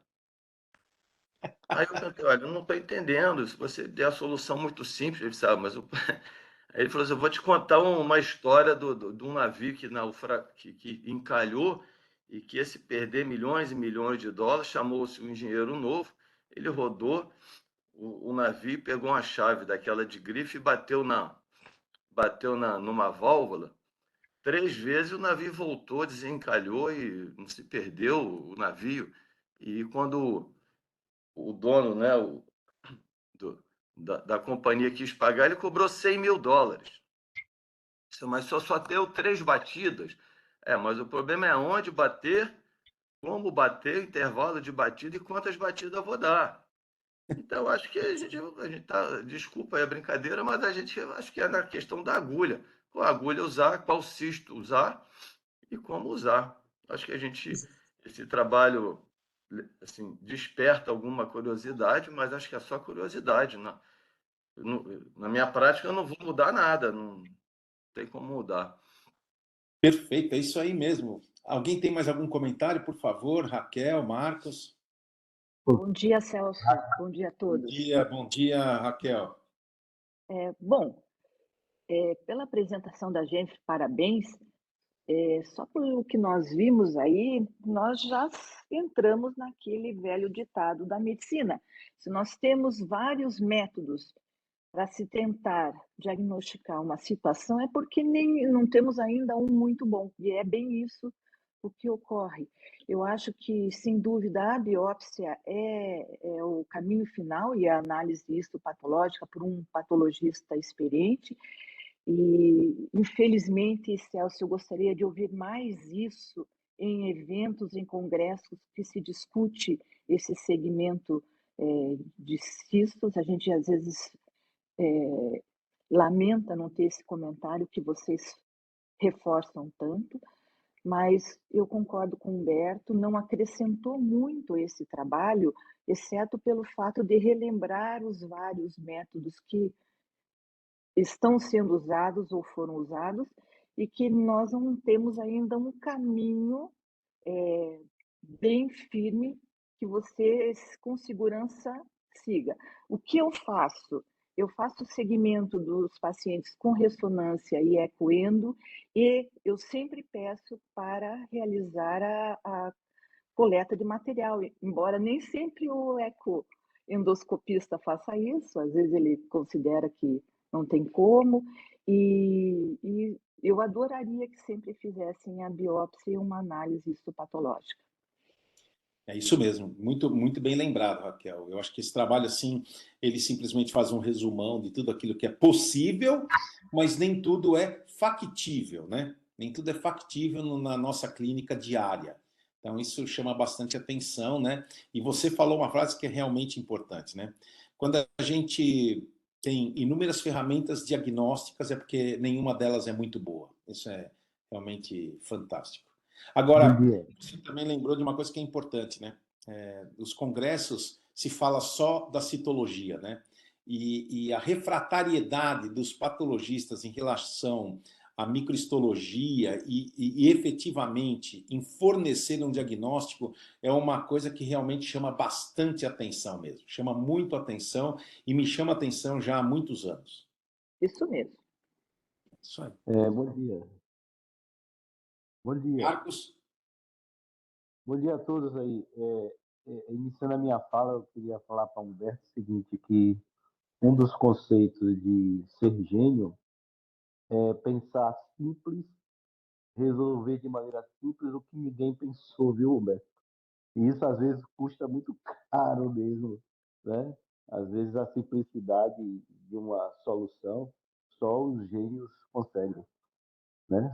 Speaker 4: Aí eu pensei, olha, eu não estou entendendo, se você der a solução muito simples, ele disse, mas Aí ele falou assim, eu vou te contar uma história de um navio que encalhou e que esse perder milhões e milhões de dólares, chamou-se um engenheiro novo, ele rodou o navio, pegou uma chave daquela de grife e numa válvula. 3 vezes o navio voltou, desencalhou e não se perdeu o navio. E quando o dono, né, da companhia quis pagar, ele cobrou $100.000. Mas só deu 3 batidas. Mas o problema é onde bater como bater, intervalo de batida e quantas batidas eu vou dar. Então, acho que a gente tá, desculpa aí a brincadeira, mas a gente acho que é na questão da agulha. Qual agulha usar, qual cisto usar e como usar. Acho que esse trabalho, assim, desperta alguma curiosidade, mas acho que é só curiosidade. Na minha prática, eu não vou mudar nada, não tem como mudar.
Speaker 1: Perfeito, é isso aí mesmo. Alguém tem mais algum comentário, por favor? Raquel, Marcos?
Speaker 5: Bom dia, Celso. Bom dia a todos.
Speaker 1: Bom dia, Raquel.
Speaker 5: Bom, pela apresentação da gente, parabéns. Só pelo que nós vimos aí, nós já entramos naquele velho ditado da medicina. Se nós temos vários métodos para se tentar diagnosticar uma situação, é porque não temos ainda um muito bom. E é bem isso o que ocorre. Eu acho que, sem dúvida, a biópsia é o caminho final e a análise histopatológica por um patologista experiente. E, infelizmente, Celso, eu gostaria de ouvir mais isso em eventos, em congressos que se discute esse segmento de cistos. A gente, às vezes, lamenta não ter esse comentário que vocês reforçam tanto, mas eu concordo com o Humberto, não acrescentou muito esse trabalho, exceto pelo fato de relembrar os vários métodos que estão sendo usados ou foram usados e que nós não temos ainda um caminho bem firme que você com segurança siga. O que eu faço? Eu faço seguimento dos pacientes com ressonância e ecoendo e eu sempre peço para realizar a coleta de material, embora nem sempre o ecoendoscopista faça isso, às vezes ele considera que não tem como, e eu adoraria que sempre fizessem a biópsia e uma análise histopatológica.
Speaker 1: É isso mesmo, muito, muito bem lembrado, Raquel. Eu acho que esse trabalho, assim, ele simplesmente faz um resumão de tudo aquilo que é possível, mas nem tudo é factível, né? Nem tudo é factível na nossa clínica diária. Então, isso chama bastante atenção, né? E você falou uma frase que é realmente importante, né? Quando a gente tem inúmeras ferramentas diagnósticas, é porque nenhuma delas é muito boa. Isso é realmente fantástico.
Speaker 6: Bom
Speaker 1: Agora,
Speaker 6: dia.
Speaker 1: você também lembrou de uma coisa que é importante, né? Os congressos se fala só da citologia, né? E a refratariedade dos patologistas em relação à microhistologia e efetivamente em fornecer um diagnóstico é uma coisa que realmente chama bastante atenção mesmo. Chama muito atenção e me chama atenção já há muitos anos.
Speaker 5: Isso mesmo.
Speaker 1: Isso aí.
Speaker 6: Bom dia. Bom dia.
Speaker 1: Marcos?
Speaker 6: Bom dia a todos aí. Iniciando a minha fala, eu queria falar para o Humberto o seguinte, que um dos conceitos de ser gênio é pensar simples, resolver de maneira simples o que ninguém pensou, viu, Humberto? E isso às vezes custa muito caro mesmo, né? Às vezes a simplicidade de uma solução só os gênios conseguem, né?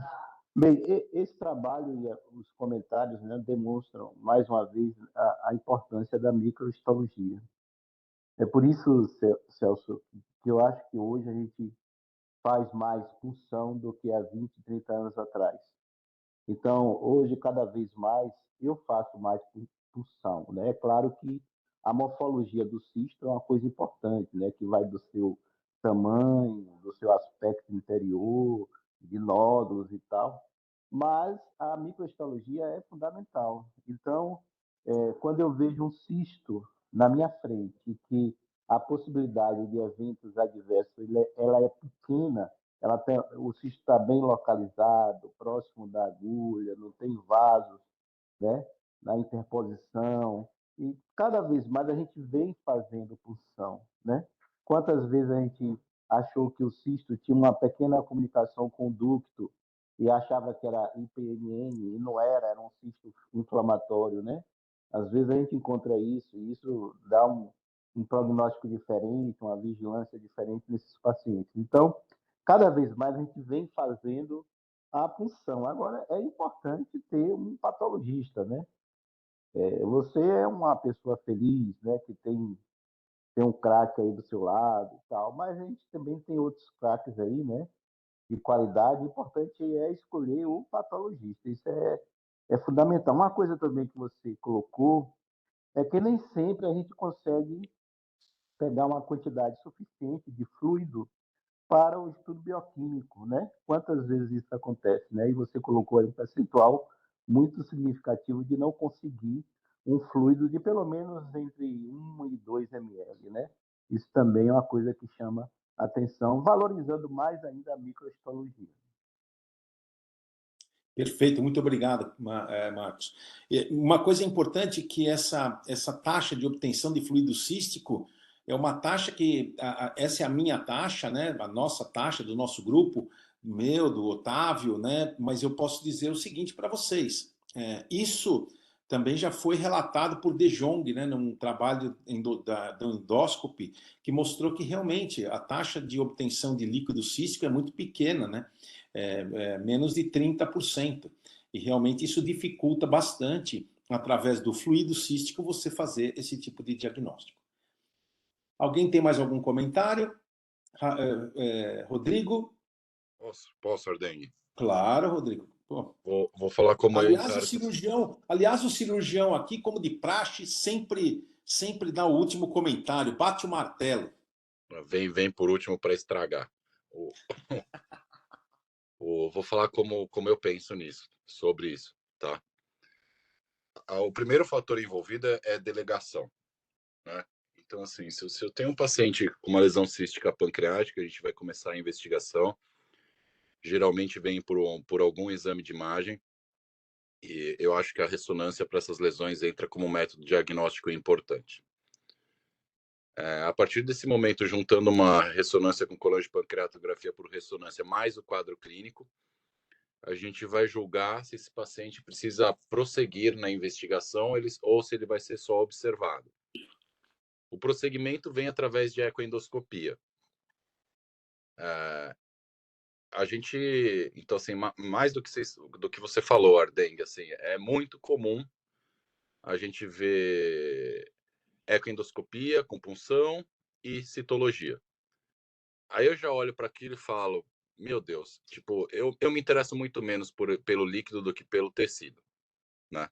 Speaker 6: Bem, esse trabalho e os comentários, né, demonstram, mais uma vez, a importância da microhistologia. É por isso, Celso, que eu acho que hoje a gente faz mais punção do que há 20, 30 anos atrás. Então, hoje, cada vez mais, eu faço mais punção, né? É claro que a morfologia do cisto é uma coisa importante, né? Que vai do seu tamanho, do seu aspecto interior, de nódulos e tal, mas a microhistologia é fundamental. Então, quando eu vejo um cisto na minha frente e que a possibilidade de eventos adversos ela é pequena, o cisto está bem localizado, próximo da agulha, não tem vasos, né, na interposição, e cada vez mais a gente vem fazendo punção, né? Quantas vezes a gente achou que o cisto tinha uma pequena comunicação com o ducto e achava que era IPNN e não era, era um cisto inflamatório, né? Às vezes a gente encontra isso e isso dá um prognóstico diferente, uma vigilância diferente nesses pacientes. Então, cada vez mais a gente vem fazendo a punção. Agora, é importante ter um patologista, né? Você é uma pessoa feliz, né, que tem um craque aí do seu lado e tal, mas a gente também tem outros craques aí, né, de qualidade. O importante é escolher o patologista. Isso é fundamental. Uma coisa também que você colocou é que nem sempre a gente consegue pegar uma quantidade suficiente de fluido para o estudo bioquímico, né? Quantas vezes isso acontece, né? E você colocou aí um percentual muito significativo de não conseguir um fluido de pelo menos entre 1 e 2 ml, né? Isso também é uma coisa que chama atenção, valorizando mais ainda a microhistologia.
Speaker 1: Perfeito, muito obrigado, Marcos. Uma coisa importante é que essa taxa de obtenção de fluido cístico é uma taxa que, essa é a minha taxa, né? A nossa taxa do nosso grupo, meu, do Otávio, né? Mas eu posso dizer o seguinte para vocês, isso também já foi relatado por De Jong, né? Num trabalho do endoscopy, que mostrou que realmente a taxa de obtenção de líquido cístico é muito pequena, né? Menos de 30%. E realmente isso dificulta bastante, através do fluido cístico, você fazer esse tipo de diagnóstico. Alguém tem mais algum comentário? Rodrigo?
Speaker 7: Posso, Ardengue?
Speaker 1: Claro, Rodrigo. Pô.
Speaker 7: Vou falar como eu
Speaker 1: Aliás,
Speaker 7: encaro.
Speaker 1: o cirurgião aqui, como de praxe, sempre dá o último comentário, bate o martelo.
Speaker 7: Vem por último para estragar. Vou falar como eu penso sobre isso, tá? O primeiro fator envolvido é delegação, né? Então, assim, se eu tenho um paciente com uma lesão cística pancreática, a gente vai começar a investigação. Geralmente vem por algum exame de imagem, e eu acho que a ressonância para essas lesões entra como método diagnóstico importante. A partir desse momento, juntando uma ressonância com colangiopâncreatografia por ressonância mais o quadro clínico, a gente vai julgar se esse paciente precisa prosseguir na investigação ou se ele vai ser só observado. O prosseguimento vem através de ecoendoscopia. A gente, então, assim, mais do que você falou, Ardengue, assim, é muito comum a gente ver ecoendoscopia com punção e citologia. Aí eu já olho para aquilo e falo, meu Deus, tipo, eu me interesso muito menos pelo líquido do que pelo tecido, né?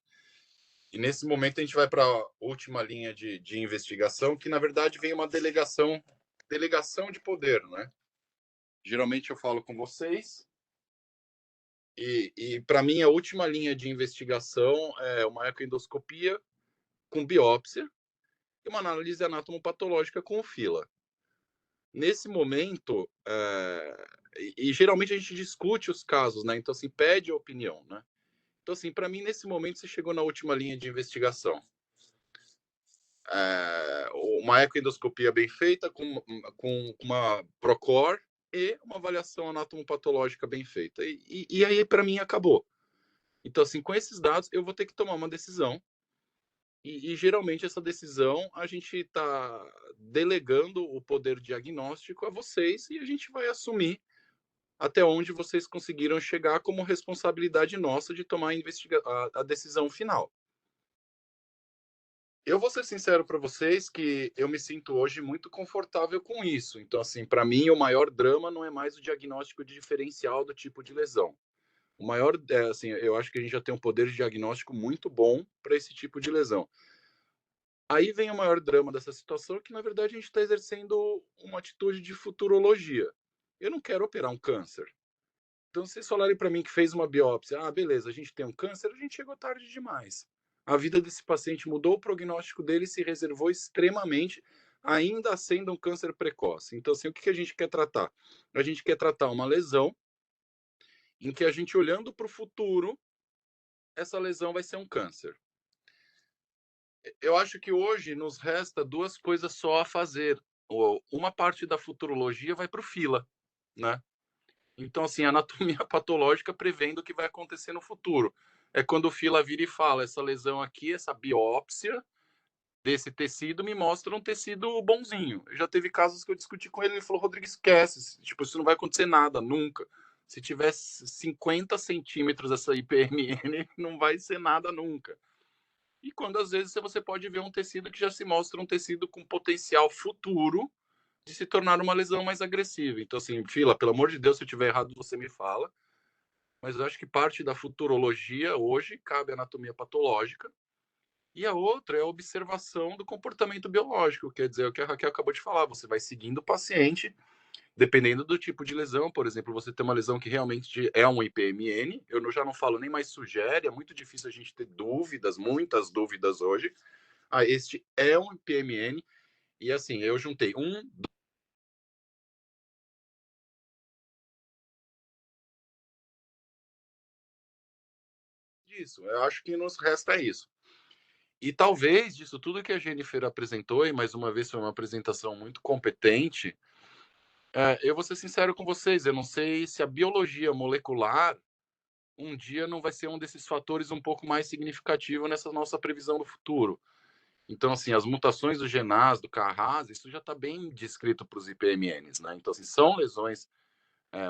Speaker 7: E nesse momento a gente vai para a última linha de investigação, que na verdade vem uma delegação de poder, né? Geralmente eu falo com vocês e para mim a última linha de investigação é uma ecoendoscopia com biópsia e uma análise anatomopatológica com fila. Nesse momento, e geralmente a gente discute os casos, né? Então, assim, pede a opinião, né? Então, assim, para mim, nesse momento, você chegou na última linha de investigação. Uma ecoendoscopia bem feita, com uma Procor e uma avaliação anatomopatológica bem feita. E aí, para mim, acabou. Então, assim, com esses dados, eu vou ter que tomar uma decisão. E geralmente essa decisão a gente está delegando o poder diagnóstico a vocês e a gente vai assumir até onde vocês conseguiram chegar como responsabilidade nossa de tomar a decisão final. Eu vou ser sincero para vocês que eu me sinto hoje muito confortável com isso. Então, assim, para mim, o maior drama não é mais o diagnóstico de diferencial do tipo de lesão. O maior, assim, eu acho que a gente já tem um poder de diagnóstico muito bom para esse tipo de lesão. Aí vem o maior drama dessa situação, que na verdade a gente está exercendo uma atitude de futurologia. Eu não quero operar um câncer. Então, se vocês falarem para mim que fez uma biópsia, beleza, a gente tem um câncer, a gente chegou tarde demais. A vida desse paciente mudou, o prognóstico dele se reservou extremamente, ainda sendo um câncer precoce. Então, assim, o que a gente quer tratar? A gente quer tratar uma lesão em que a gente, olhando para o futuro, essa lesão vai ser um câncer. Eu acho que hoje nos resta duas coisas só a fazer. Uma parte da futurologia vai para o fila, né? Então, assim, a anatomia patológica prevendo o que vai acontecer no futuro. É quando o fila vira e fala, essa lesão aqui, essa biópsia desse tecido me mostra um tecido bonzinho. Já teve casos que eu discuti com ele falou, Rodrigo, esquece, tipo, isso não vai acontecer nada, nunca. Se tivesse 50 centímetros essa IPMN, não vai ser nada nunca. e quando às vezes você pode ver um tecido que já se mostra um tecido com potencial futuro de se tornar uma lesão mais agressiva. Então, assim, Fila, pelo amor de Deus, se eu estiver errado, você me fala, mas eu acho que parte da futurologia hoje cabe à anatomia patológica, e a outra é a observação do comportamento biológico, quer dizer, o que a Raquel acabou de falar, você vai seguindo o paciente, dependendo do tipo de lesão. Por exemplo, você tem uma lesão que realmente é um IPMN, eu já não falo nem mais sugere, é muito difícil a gente ter dúvidas, muitas dúvidas hoje. Este é um IPMN, e assim, eu juntei disso, eu acho que nos resta isso. E talvez disso tudo que a Jennifer apresentou, e mais uma vez foi uma apresentação muito competente, eu vou ser sincero com vocês, eu não sei se a biologia molecular um dia não vai ser um desses fatores um pouco mais significativo nessa nossa previsão do futuro. Então, assim, as mutações do GNAS, do CARRAS, isso já está bem descrito para os IPMNs, né? Então, assim, são lesões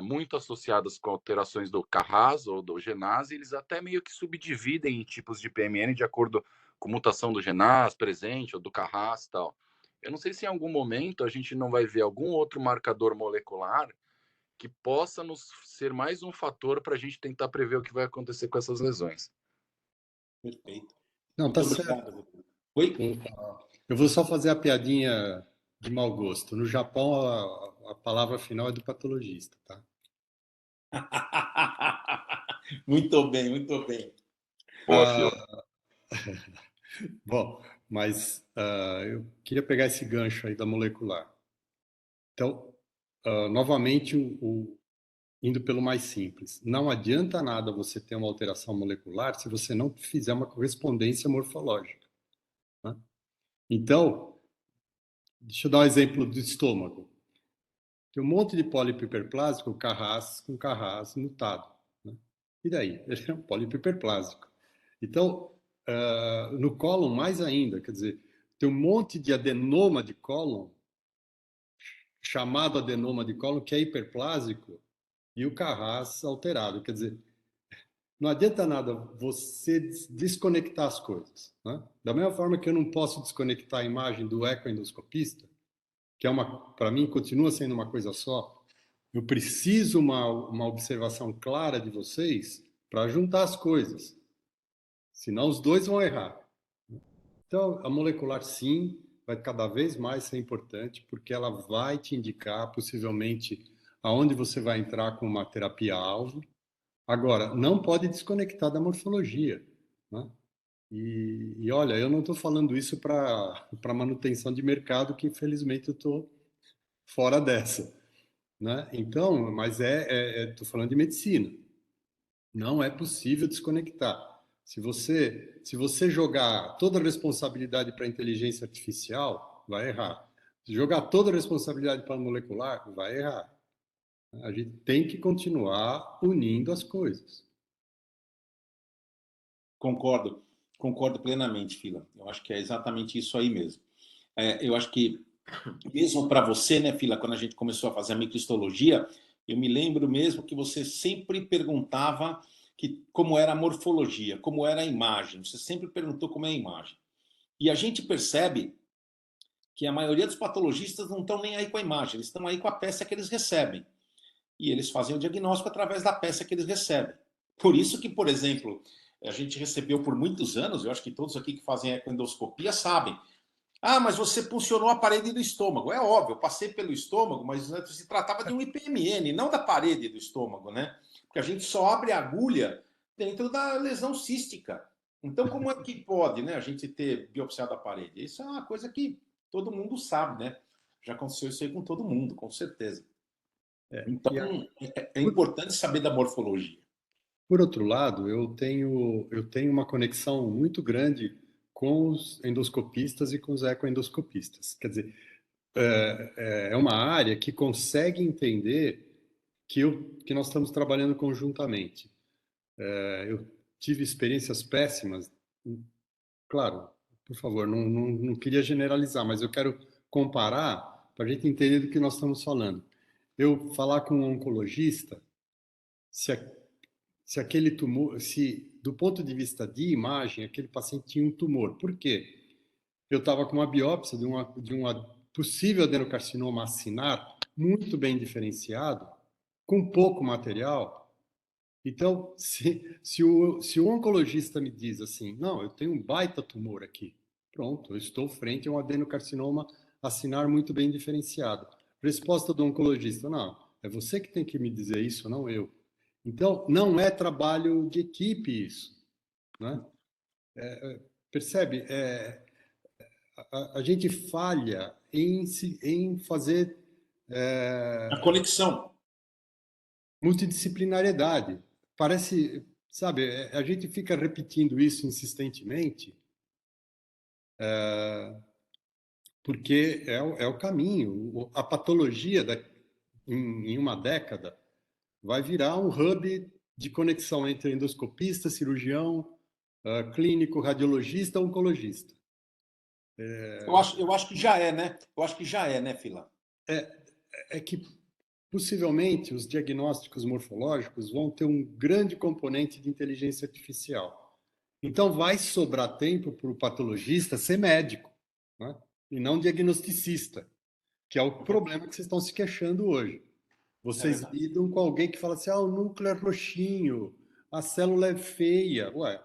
Speaker 7: muito associadas com alterações do CARRAS ou do GNAS, e eles até meio que subdividem em tipos de IPMN de acordo com mutação do GNAS presente ou do CARRAS e tal. Eu não sei se em algum momento a gente não vai ver algum outro marcador molecular que possa nos ser mais um fator para a gente tentar prever o que vai acontecer com essas lesões.
Speaker 1: Perfeito.
Speaker 3: Não,
Speaker 1: Muito
Speaker 3: tá certo.
Speaker 1: obrigado, doutor. Oi?
Speaker 3: Eu vou só fazer a piadinha de mau gosto. No Japão, a palavra final é do patologista, tá?
Speaker 1: Muito bem, muito bem.
Speaker 7: Boa, Fila.
Speaker 3: Bom, mas eu queria pegar esse gancho aí da molecular. Então, novamente, indo pelo mais simples. Não adianta nada você ter uma alteração molecular se você não fizer uma correspondência morfológica, né? Então, deixa eu dar um exemplo do estômago. Tem um monte de pólipo hiperplásico, CARRAS com CARRAS mutado, né? E daí? Ele é um pólipo hiperplásico. Então, no cólon, mais ainda, quer dizer, tem um monte de adenoma de cólon, chamado adenoma de cólon, que é hiperplásico, e o CARRAS alterado. Quer dizer, não adianta nada você desconectar as coisas, né? Da mesma forma que eu não posso desconectar a imagem do ecoendoscopista, que para mim, continua sendo uma coisa só. Eu preciso uma observação clara de vocês para juntar as coisas. Senão os dois vão errar. Então, a molecular, sim, vai cada vez mais ser importante, porque ela vai te indicar, possivelmente, aonde você vai entrar com uma terapia-alvo. Agora, não pode desconectar da morfologia, né? E olha, eu não estou falando isso para manutenção de mercado, que infelizmente eu estou fora dessa, né? Então, mas estou falando de medicina. Não é possível desconectar. Se você jogar toda a responsabilidade para a inteligência artificial, vai errar. Se jogar toda a responsabilidade para a molecular, vai errar. A gente tem que continuar unindo as coisas.
Speaker 1: Concordo plenamente, Fila. Eu acho que é exatamente isso aí mesmo. Eu acho que, mesmo para você, né, Fila, quando a gente começou a fazer a microhistologia, eu me lembro mesmo que você sempre perguntava como era a morfologia, como era a imagem. Você sempre perguntou como é a imagem. E a gente percebe que a maioria dos patologistas não estão nem aí com a imagem, eles estão aí com a peça que eles recebem. E eles fazem o diagnóstico através da peça que eles recebem. Por isso que, por exemplo, a gente recebeu por muitos anos, eu acho que todos aqui que fazem ecoendoscopia sabem. Ah, mas você puncionou a parede do estômago. É óbvio, eu passei pelo estômago, mas se tratava de um IPMN, não da parede do estômago, né? Porque a gente só abre a agulha dentro da lesão cística. Então, como é que pode, né, a gente ter biopsiado a parede? Isso é uma coisa que todo mundo sabe, né? Já aconteceu isso aí com todo mundo, com certeza. Então, é importante saber da morfologia.
Speaker 3: Por outro lado, eu tenho uma conexão muito grande com os endoscopistas e com os ecoendoscopistas. Quer dizer, é uma área que consegue entender que nós estamos trabalhando conjuntamente. Eu tive experiências péssimas, claro, por favor, não queria generalizar, mas eu quero comparar para a gente entender do que nós estamos falando. Eu falar com um oncologista, se aquele tumor, se do ponto de vista de imagem, aquele paciente tinha um tumor. Por quê? Eu estava com uma biópsia de uma possível adenocarcinoma acinar muito bem diferenciado, com pouco material. Então, se o oncologista me diz assim, não, eu tenho um baita tumor aqui, pronto, eu estou frente a um adenocarcinoma acinar muito bem diferenciado. Resposta do oncologista, não, é você que tem que me dizer isso, não eu. Então, não é trabalho de equipe isso, né? Percebe? A gente falha em fazer
Speaker 1: A conexão.
Speaker 3: multidisciplinariedade. Parece, sabe, a gente fica repetindo isso insistentemente, porque é o caminho. A patologia em uma década vai virar um hub de conexão entre endoscopista, cirurgião, clínico, radiologista, oncologista.
Speaker 1: Eu acho que já é, né? Eu acho que já é, né, Fila?
Speaker 3: É que possivelmente os diagnósticos morfológicos vão ter um grande componente de inteligência artificial. Então vai sobrar tempo para o patologista ser médico, né? E não diagnosticista, que é o problema que vocês estão se queixando hoje. Vocês lidam com alguém que fala assim, o núcleo é roxinho, a célula é feia. Ué,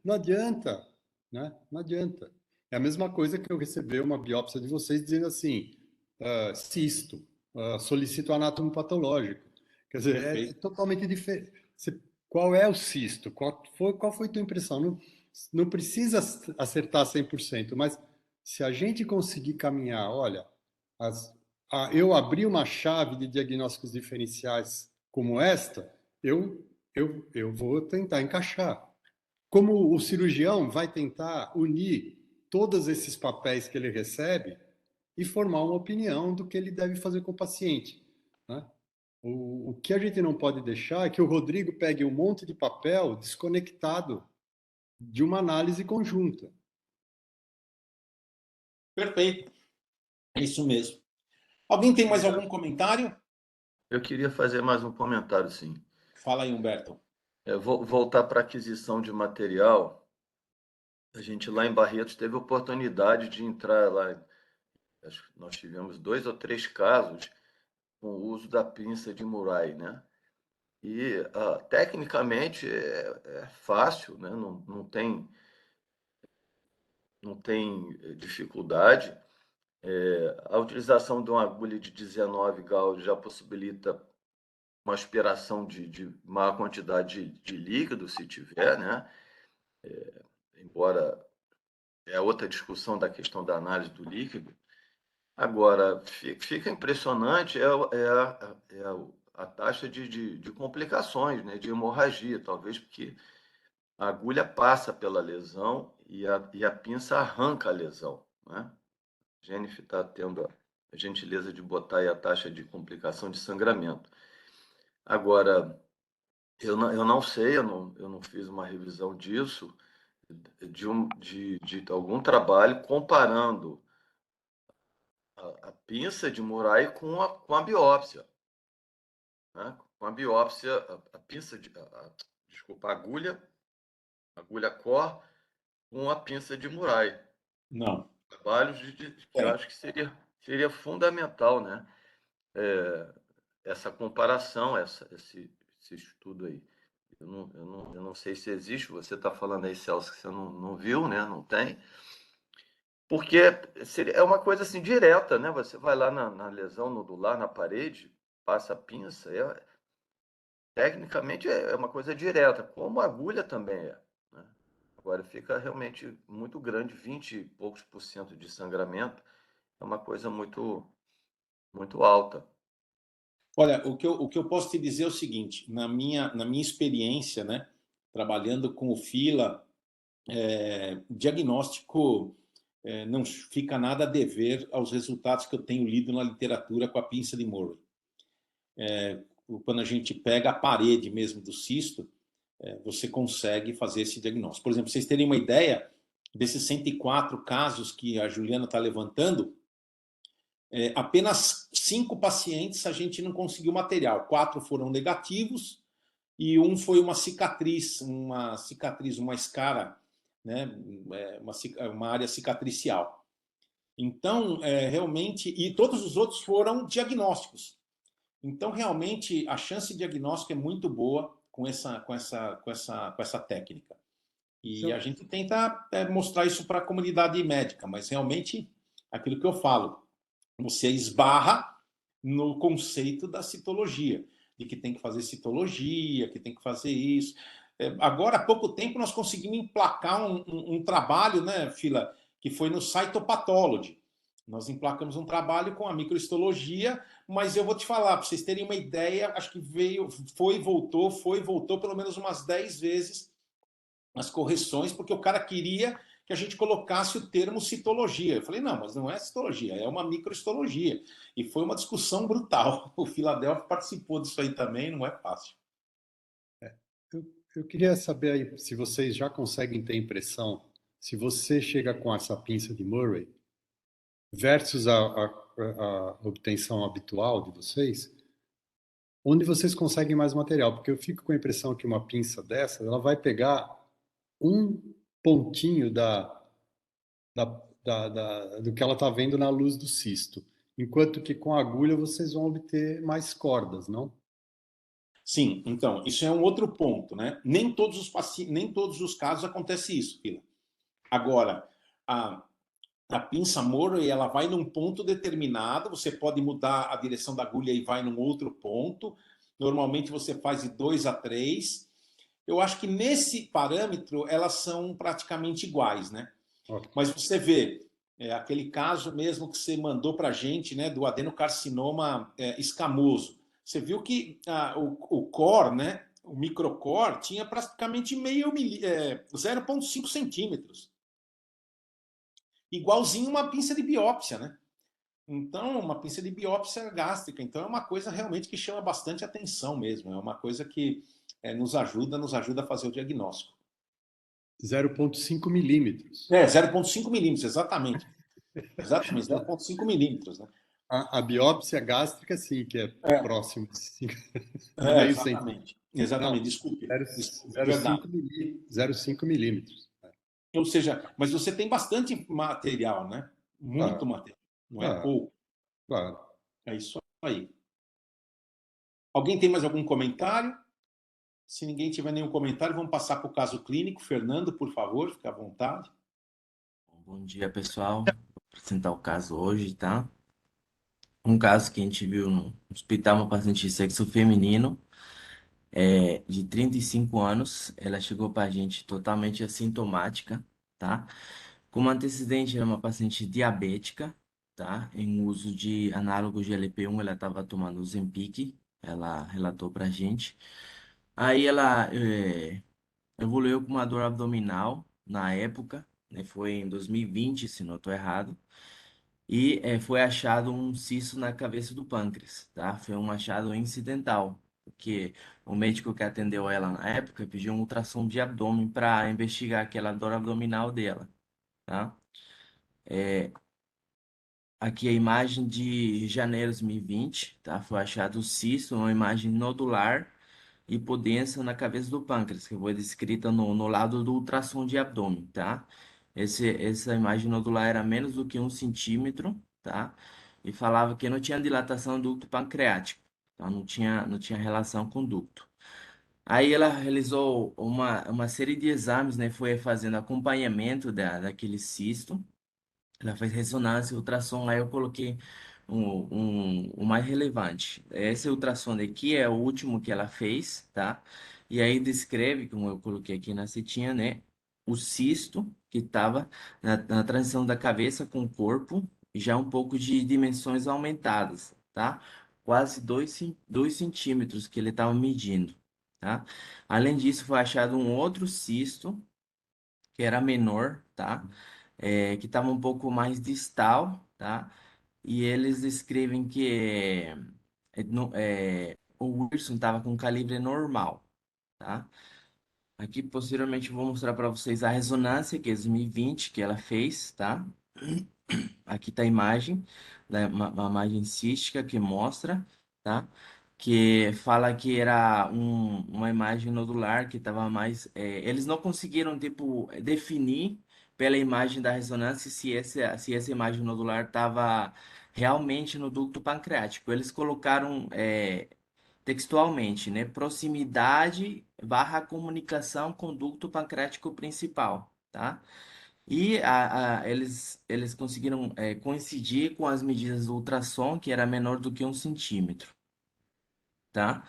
Speaker 3: não adianta, né? Não adianta. É a mesma coisa que eu receber uma biópsia de vocês dizendo assim, cisto, solicito anátomo patológico. Quer dizer, é totalmente diferente. Qual é o cisto? Qual foi a tua impressão? Não precisa acertar 100%, mas se a gente conseguir caminhar, olha, eu abri uma chave de diagnósticos diferenciais como esta, eu vou tentar encaixar. Como o cirurgião vai tentar unir todos esses papéis que ele recebe e formar uma opinião do que ele deve fazer com o paciente, né? O que a gente não pode deixar é que o Rodrigo pegue um monte de papel desconectado de uma análise conjunta.
Speaker 1: Perfeito. É isso mesmo. Alguém tem mais algum comentário?
Speaker 4: Eu queria fazer mais um comentário, sim.
Speaker 1: Fala aí, Humberto.
Speaker 4: Eu vou voltar para a aquisição de material. A gente lá em Barretos teve a oportunidade de entrar lá. Acho que nós tivemos 2 ou 3 casos com o uso da pinça de Murray, né? E tecnicamente é fácil, né? Não tem dificuldade. A utilização de uma agulha de 19 Gauss já possibilita uma aspiração de maior quantidade de líquido, se tiver, né? Embora é outra discussão da questão da análise do líquido. Agora, fica impressionante a taxa de complicações, né? De hemorragia, talvez porque a agulha passa pela lesão e a pinça arranca a lesão, né? A Jennifer está tendo a gentileza de botar aí a taxa de complicação de sangramento. Agora, eu não sei, eu não fiz uma revisão disso, de algum trabalho comparando a pinça de Murray com a biópsia, né? Com a biópsia, a pinça desculpa, a agulha cor com a pinça de Murray.
Speaker 1: Não.
Speaker 4: Trabalhos que eu acho que seria fundamental, né? Essa comparação, esse estudo aí. Eu não sei se existe, você está falando aí, Celso, que você não viu, né? Não tem. Porque é uma coisa assim direta, né? Você vai lá na lesão nodular, na parede, passa a pinça, tecnicamente é uma coisa direta, como a agulha também é, né? Agora fica realmente muito grande, 20 e poucos % de sangramento, é uma coisa muito, muito alta.
Speaker 1: Olha, o que eu posso te dizer é o seguinte, na minha experiência, né, trabalhando com o Fila, diagnóstico não fica nada a dever aos resultados que eu tenho lido na literatura com a pinça de Murray. Quando a gente pega a parede mesmo do cisto, você consegue fazer esse diagnóstico. Por exemplo, vocês terem uma ideia, desses 104 casos que a Juliana está levantando, apenas 5 pacientes a gente não conseguiu material. 4 foram negativos e um foi uma cicatriz, uma escara, né? Uma área cicatricial. Então, realmente, e todos os outros foram diagnósticos. Então, realmente, a chance de diagnóstico é muito boa com essa técnica. E a gente tenta mostrar isso para a comunidade médica, mas realmente, aquilo que eu falo, você esbarra no conceito da citologia, de que tem que fazer citologia, que tem que fazer isso. Agora, há pouco tempo, nós conseguimos emplacar um trabalho, né, Fila, que foi no Cytopathology. Nós emplacamos um trabalho com a microhistologia, mas eu vou te falar, para vocês terem uma ideia, acho que foi e voltou pelo menos umas 10 vezes as correções, porque o cara queria que a gente colocasse o termo citologia. Eu falei, não, mas não é citologia, é uma microhistologia. E foi uma discussão brutal. O Philadelphia participou disso aí também, não é fácil.
Speaker 3: Eu queria saber aí se vocês já conseguem ter impressão, se você chega com essa pinça de Murray versus a obtenção habitual de vocês, onde vocês conseguem mais material, porque eu fico com a impressão que uma pinça dessa, ela vai pegar um pontinho do que ela está vendo na luz do cisto, enquanto que com a agulha vocês vão obter mais cordas, não?
Speaker 1: Sim, então, isso é um outro ponto, né? Nem todos os casos acontece isso, Fila. Agora, a pinça Murray, ela vai num ponto determinado, você pode mudar a direção da agulha e vai num outro ponto. Normalmente você faz de 2 a 3. Eu acho que nesse parâmetro elas são praticamente iguais, né?
Speaker 3: Okay.
Speaker 1: Mas você vê, aquele caso mesmo que você mandou para a gente, né, do adenocarcinoma escamoso. Você viu que o core, né, o microcore, tinha praticamente 0,5 centímetros. Igualzinho uma pinça de biópsia, né? Então, uma pinça de biópsia gástrica. Então, é uma coisa realmente que chama bastante atenção mesmo. É uma coisa que nos ajuda a fazer o diagnóstico.
Speaker 3: 0,5 milímetros.
Speaker 1: 0,5 milímetros, exatamente. Exatamente, 0,5 milímetros, né?
Speaker 3: A biópsia gástrica, sim, que é próximo de meio
Speaker 1: exatamente. Exatamente,
Speaker 3: não,
Speaker 1: desculpe.
Speaker 3: 0,5 milímetros.
Speaker 1: Ou seja, mas você tem bastante material, né? Muito material, não é pouco.
Speaker 3: Claro.
Speaker 1: É isso aí. Alguém tem mais algum comentário? Se ninguém tiver nenhum comentário, vamos passar para o caso clínico. Fernando, por favor, fique à vontade.
Speaker 8: Bom dia, pessoal. Vou apresentar o caso hoje, tá? Um caso que a gente viu no hospital, uma paciente de sexo feminino, de 35 anos. Ela chegou para a gente totalmente assintomática, tá? Como antecedente, era uma paciente diabética, tá? Em uso de análogo GLP-1, ela estava tomando Ozempic, ela relatou para a gente. Aí ela evoluiu com uma dor abdominal na época, né? Foi em 2020, se não estou errado. E foi achado um cisto na cabeça do pâncreas, tá? Foi um achado incidental, porque o médico que atendeu ela na época pediu um ultrassom de abdômen para investigar aquela dor abdominal dela, tá? Aqui a imagem de janeiro de 2020, tá? Foi achado o cisto, uma imagem nodular hipodensa na cabeça do pâncreas, que foi descrita no lado do ultrassom de abdômen, tá? Essa imagem nodular era menos do que 1 centímetro, tá? E falava que não tinha dilatação do ducto pancreático, então não tinha relação com o ducto. Aí ela realizou uma série de exames, né? Foi fazendo acompanhamento daquele cisto. Ela fez ressonância, ultrassom, aí eu coloquei o mais relevante. Esse ultrassom aqui é o último que ela fez, tá? E aí descreve, como eu coloquei aqui na setinha, né? O cisto que estava na transição da cabeça com o corpo, já um pouco de dimensões aumentadas, tá? Quase 2 centímetros que ele estava medindo, tá? Além disso, foi achado um outro cisto, que era menor, tá? Que estava um pouco mais distal, tá? E eles descrevem que o Wilson estava com calibre normal, tá? Aqui, posteriormente, eu vou mostrar para vocês a ressonância, que é 2020, que ela fez, tá? Aqui está a imagem, uma imagem cística que mostra, tá? que fala que era uma imagem nodular que estava mais. Eles não conseguiram, tipo, definir pela imagem da ressonância se essa imagem nodular estava realmente no ducto pancreático. Eles colocaram textualmente, né? Proximidade barra comunicação com o ducto pancreático principal, tá? E eles conseguiram coincidir com as medidas do ultrassom, que era menor do que 1 centímetro, tá?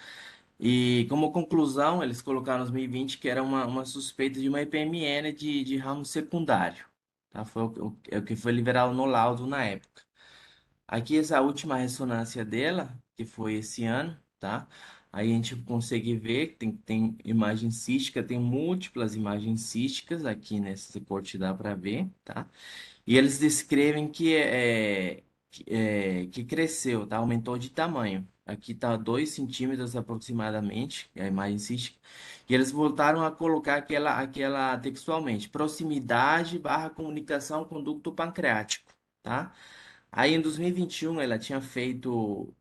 Speaker 8: E como conclusão, eles colocaram em 2020 que era uma suspeita de uma IPMN de ramo secundário, tá? Foi o que foi liberado no laudo na época. Aqui essa última ressonância dela, que foi esse ano, tá? Aí a gente consegue ver que tem imagem cística, tem múltiplas imagens císticas aqui nesse corte dá para ver, tá? E eles descrevem que cresceu, tá? Aumentou de tamanho. Aqui está 2 centímetros aproximadamente, a imagem cística. E eles voltaram a colocar aquela textualmente, proximidade barra comunicação com ducto pancreático, tá? Aí em 2021 ela tinha feito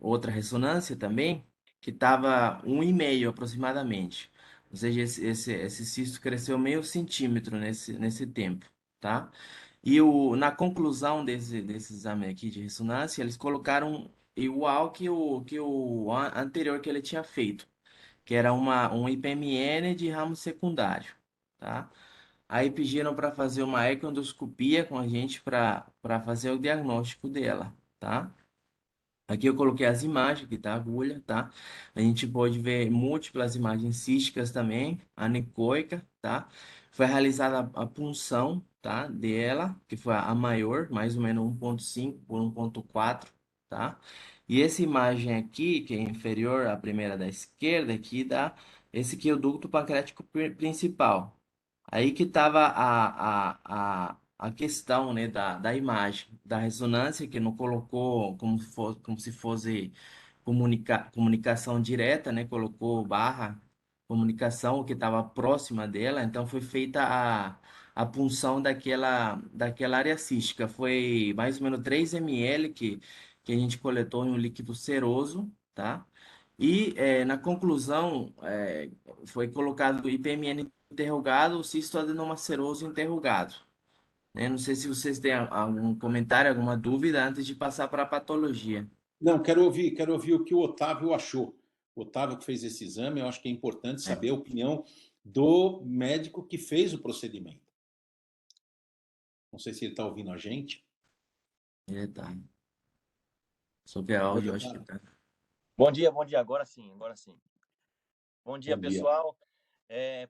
Speaker 8: outra ressonância também, que estava 1,5 aproximadamente. Ou seja, esse cisto cresceu meio centímetro nesse tempo, tá? E na conclusão desse exame aqui de ressonância, eles colocaram igual que o anterior que ele tinha feito, que era um IPMN de ramo secundário, tá? Aí pediram para fazer uma ecoendoscopia com a gente para fazer o diagnóstico dela, tá? Aqui eu coloquei as imagens, aqui tá a agulha, tá? A gente pode ver múltiplas imagens císticas também, anecoica, tá? Foi realizada a punção, tá? Dela, que foi a maior, mais ou menos 1,5 por 1,4, tá? E essa imagem aqui, que é inferior à primeira da esquerda, aqui dá esse aqui é o ducto pancreático principal. Aí que estava a questão, né, da imagem, da ressonância, que não colocou como se fosse comunicação direta, né, colocou barra comunicação, que estava próxima dela, então foi feita a punção daquela área cística. Foi mais ou menos 3 ml que a gente coletou em um líquido seroso, tá? E na conclusão, foi colocado o IPMN interrogado, o cisto adenomaceroso interrogado, né? Não sei se vocês têm algum comentário, alguma dúvida antes de passar para a patologia.
Speaker 1: Não, quero ouvir o que o Otávio achou. O Otávio que fez esse exame, eu acho que é importante saber a opinião do médico que fez o procedimento. Não sei se ele está ouvindo a gente.
Speaker 8: Tá. Sobre áudio, eu acho que
Speaker 1: Otávio.
Speaker 8: tá.
Speaker 9: Bom dia. Agora sim. Bom dia,
Speaker 1: Bom dia.
Speaker 9: pessoal.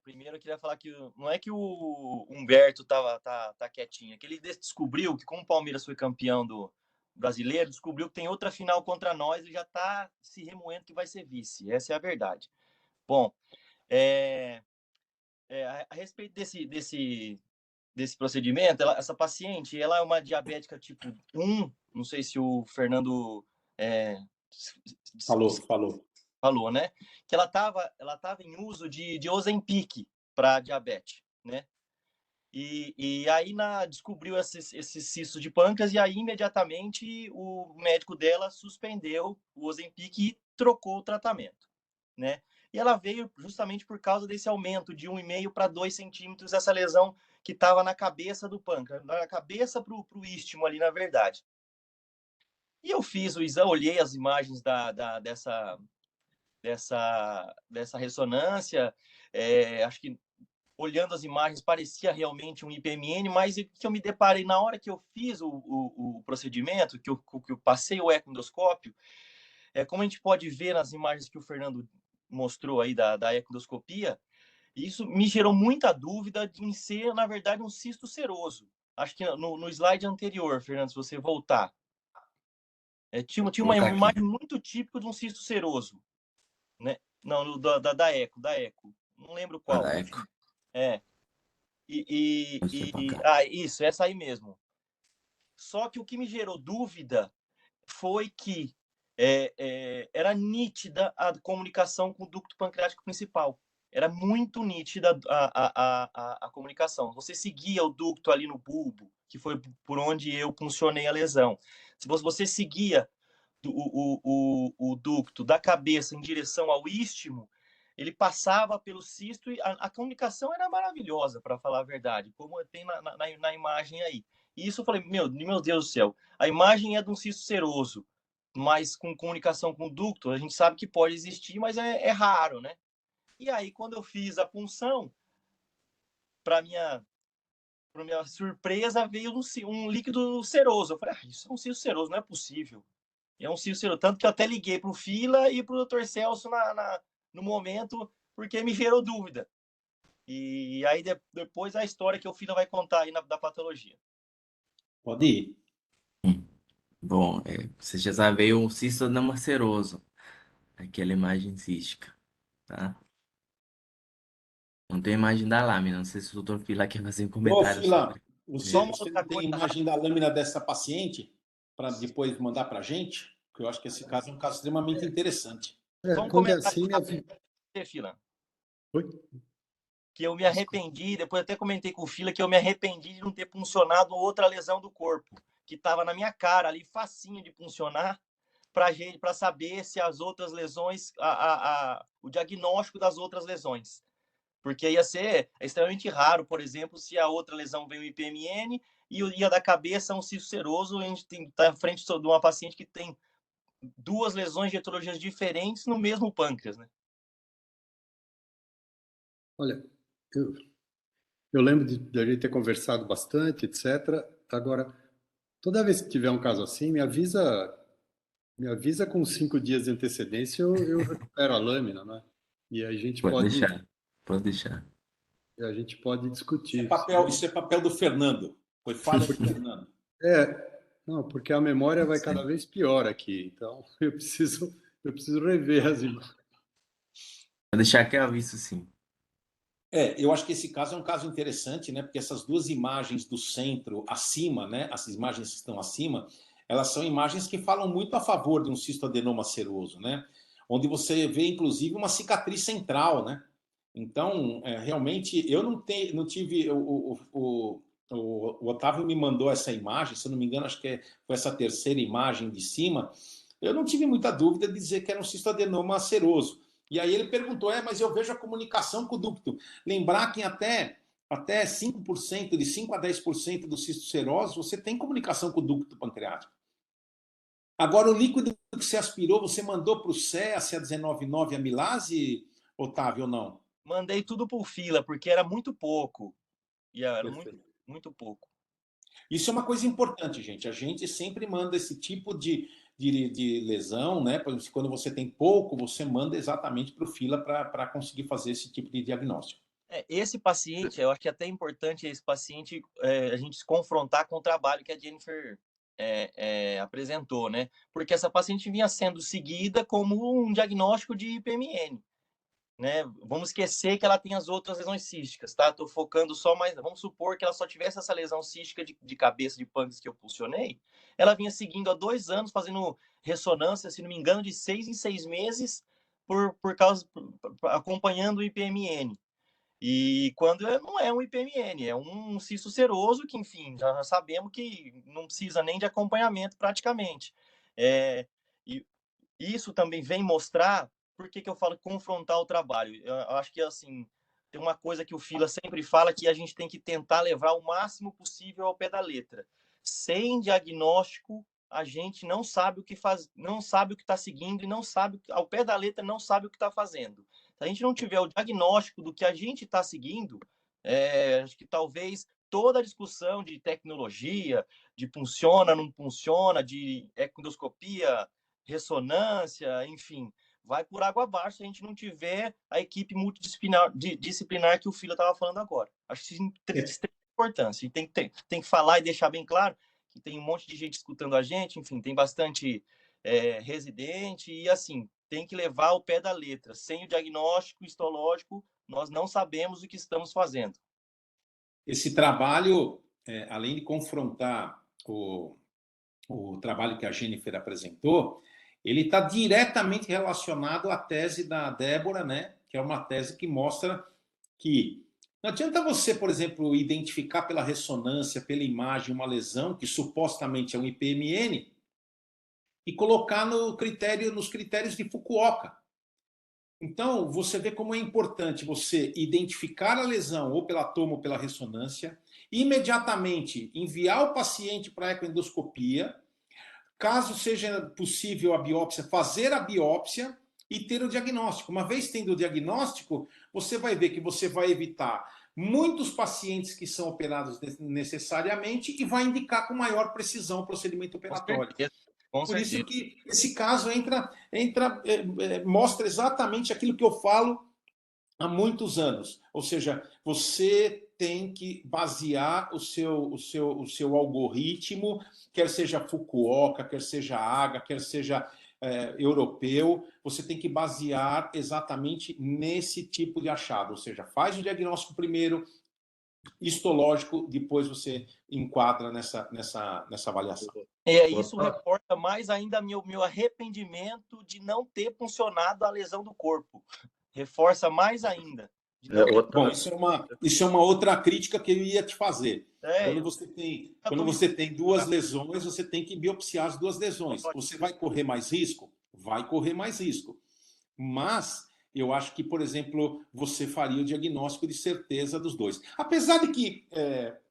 Speaker 9: Primeiro eu queria falar que não é que o Humberto tá quietinho, é que ele descobriu que, como o Palmeiras foi campeão do brasileiro, descobriu que tem outra final contra nós e já tá se remoendo que vai ser vice. Essa é a verdade. Bom, a respeito desse procedimento, essa paciente, ela é uma diabética tipo 1, não sei se o Fernando falou, né? Que ela tava em uso de Ozempic para diabetes, né? E aí descobriu esse cisto de pâncreas e aí imediatamente o médico dela suspendeu o Ozempic e trocou o tratamento, né? E ela veio justamente por causa desse aumento de 1,5 para 2 centímetros, essa lesão que estava na cabeça do pâncreas, na cabeça para o istmo ali, na verdade. E eu fiz o exame, olhei as imagens dessa ressonância, acho que olhando as imagens parecia realmente um IPMN, mas que eu me deparei na hora que eu fiz o procedimento, que eu passei o ecoendoscópio, como a gente pode ver nas imagens que o Fernando mostrou aí da ecoendoscopia, isso me gerou muita dúvida em ser, na verdade, um cisto seroso. Acho que no slide anterior, Fernando, se você voltar, tinha uma imagem muito típica de um cisto seroso, né? Não, da eco. Não lembro qual.
Speaker 8: Da eco.
Speaker 9: Isso, essa aí mesmo. Só que o que me gerou dúvida foi que era nítida a comunicação com o ducto pancreático principal. Era muito nítida a comunicação. Você seguia o ducto ali no bulbo, que foi por onde eu puncionei a lesão. Se você seguia o ducto da cabeça em direção ao istmo, ele passava pelo cisto e a comunicação era maravilhosa, para falar a verdade, como tem na imagem aí. E isso eu falei, meu Deus do céu, a imagem é de um cisto seroso, mas com comunicação com o ducto, a gente sabe que pode existir, mas é raro, né? E aí, quando eu fiz a punção, para minha surpresa, veio um líquido seroso. Eu falei, isso é um cisto seroso, não é possível. É um cisto seroso. Tanto que eu até liguei para o Fila e para o Dr. Celso no momento, porque me gerou dúvida. E aí, depois, a história que o Fila vai contar aí da patologia.
Speaker 1: Pode ir.
Speaker 8: Bom, você já sabe, veio um cistoadenoma seroso, aquela imagem cística, tá? Não tem imagem da lâmina, não sei se o doutor Fila quer fazer um
Speaker 1: Ô,
Speaker 8: comentário
Speaker 1: Fila,
Speaker 8: sobre.
Speaker 1: você
Speaker 9: Só
Speaker 1: não tem imagem da lâmina dessa paciente para depois mandar para a gente? Porque eu acho que esse caso é um caso extremamente interessante.
Speaker 9: Só um
Speaker 3: Quando é
Speaker 9: comentário
Speaker 3: assim,
Speaker 9: Fila.
Speaker 3: Oi?
Speaker 9: Que eu me arrependi, depois até comentei com o Fila que eu me arrependi de não ter puncionado outra lesão do corpo, que estava na minha cara ali, facinho de puncionar, para saber se as outras lesões, o diagnóstico das outras lesões. Porque ia ser extremamente raro, por exemplo, se a outra lesão vem um IPMN e a da cabeça um cisto seroso, a gente está à frente de uma paciente que tem duas lesões de etiologias diferentes no mesmo pâncreas, né?
Speaker 3: Olha, eu lembro de a gente ter conversado bastante, etc. Agora, toda vez que tiver um caso assim, me avisa com 5 dias de antecedência, eu recupero a lâmina, né? E a gente
Speaker 8: Pode
Speaker 3: pode
Speaker 8: deixar.
Speaker 3: discutir.
Speaker 1: Isso é papel do Fernando. Foi falha do Fernando.
Speaker 3: Não, porque a memória vai cada vez pior aqui, então eu preciso rever as imagens.
Speaker 8: Pode deixar que eu aviso sim.
Speaker 1: Eu acho que esse caso é um caso interessante, né? Porque essas duas imagens do centro acima, né? As imagens que estão acima, elas são imagens que falam muito a favor de um cistoadenoma seroso, né? Onde você vê, inclusive, uma cicatriz central, né? Então, realmente, eu não tive... O Otávio me mandou essa imagem, se eu não me engano, acho que foi essa terceira imagem de cima. Eu não tive muita dúvida de dizer que era um cistoadenoma seroso. E aí ele perguntou, mas eu vejo a comunicação com o ducto. Lembrar que até 5%, de 5 a 10% dos cistos serosos, você tem comunicação com o ducto pancreático. Agora, o líquido que você aspirou, você mandou para o CE, a CA199 amilase, Otávio, ou não?
Speaker 9: Mandei tudo por Fila, porque era muito pouco. E era muito pouco.
Speaker 1: Isso é uma coisa importante, gente. A gente sempre manda esse tipo de lesão, né? Por exemplo, quando você tem pouco, você manda exatamente para o Fila para conseguir fazer esse tipo de diagnóstico.
Speaker 9: Esse paciente, eu acho que é até importante esse paciente a gente se confrontar com o trabalho que a Jennifer apresentou, né? Porque essa paciente vinha sendo seguida como um diagnóstico de IPMN, né? Vamos esquecer que ela tem as outras lesões císticas, tá? Tô focando só mais... Vamos supor que ela só tivesse essa lesão cística de cabeça de pâncreas que eu pulsionei. Ela vinha seguindo há 2 anos, fazendo ressonância, se não me engano, de 6 em 6 meses, acompanhando o IPMN. E quando não é um IPMN, é um cisto seroso que, enfim, já sabemos que não precisa nem de acompanhamento praticamente. E isso também vem mostrar por que eu falo confrontar o trabalho. Eu acho que, assim, tem uma coisa que o Fila sempre fala que a gente tem que tentar levar o máximo possível ao pé da letra. Sem diagnóstico, a gente não sabe o que faz, não sabe o que está seguindo e não sabe, ao pé da letra, não sabe o que está fazendo. Se a gente não tiver o diagnóstico do que a gente está seguindo, acho que talvez toda a discussão de tecnologia, de funciona, não funciona, de endoscopia, ressonância, enfim, vai por água abaixo se a gente não tiver a equipe multidisciplinar que o Fila estava falando agora. Acho que isso tem extrema importância. E tem que falar e deixar bem claro que tem um monte de gente escutando a gente, enfim, tem bastante residente, e assim, tem que levar ao pé da letra. Sem o diagnóstico histológico, nós não sabemos o que estamos fazendo.
Speaker 1: Esse trabalho, além de confrontar o trabalho que a Jennifer apresentou, ele está diretamente relacionado à tese da Débora, né? Que é uma tese que mostra que não adianta você, por exemplo, identificar pela ressonância, pela imagem, uma lesão que supostamente é um IPMN, e colocar nos critérios de Fukuoka. Então, você vê como é importante você identificar a lesão ou pela toma ou pela ressonância, imediatamente enviar o paciente para a ecoendoscopia, caso seja possível a biópsia, fazer a biópsia e ter o diagnóstico. Uma vez tendo o diagnóstico, você vai ver que você vai evitar muitos pacientes que são operados necessariamente e vai indicar com maior precisão o procedimento operatório. Por isso que esse caso mostra exatamente aquilo que eu falo há muitos anos. Ou seja, você tem que basear o seu algoritmo, quer seja Fukuoka, quer seja AGA, quer seja europeu, você tem que basear exatamente nesse tipo de achado. Ou seja, faz o diagnóstico primeiro, histológico, depois você enquadra nessa avaliação.
Speaker 9: Isso reforça mais ainda meu arrependimento de não ter funcionado a lesão do corpo. Reforça mais ainda.
Speaker 1: Bom, isso é uma outra crítica que eu ia te fazer. Quando você tem duas lesões, você tem que biopsiar as duas lesões. Você vai correr mais risco? Vai correr mais risco. Mas eu acho que, por exemplo, você faria o diagnóstico de certeza dos dois. Apesar de que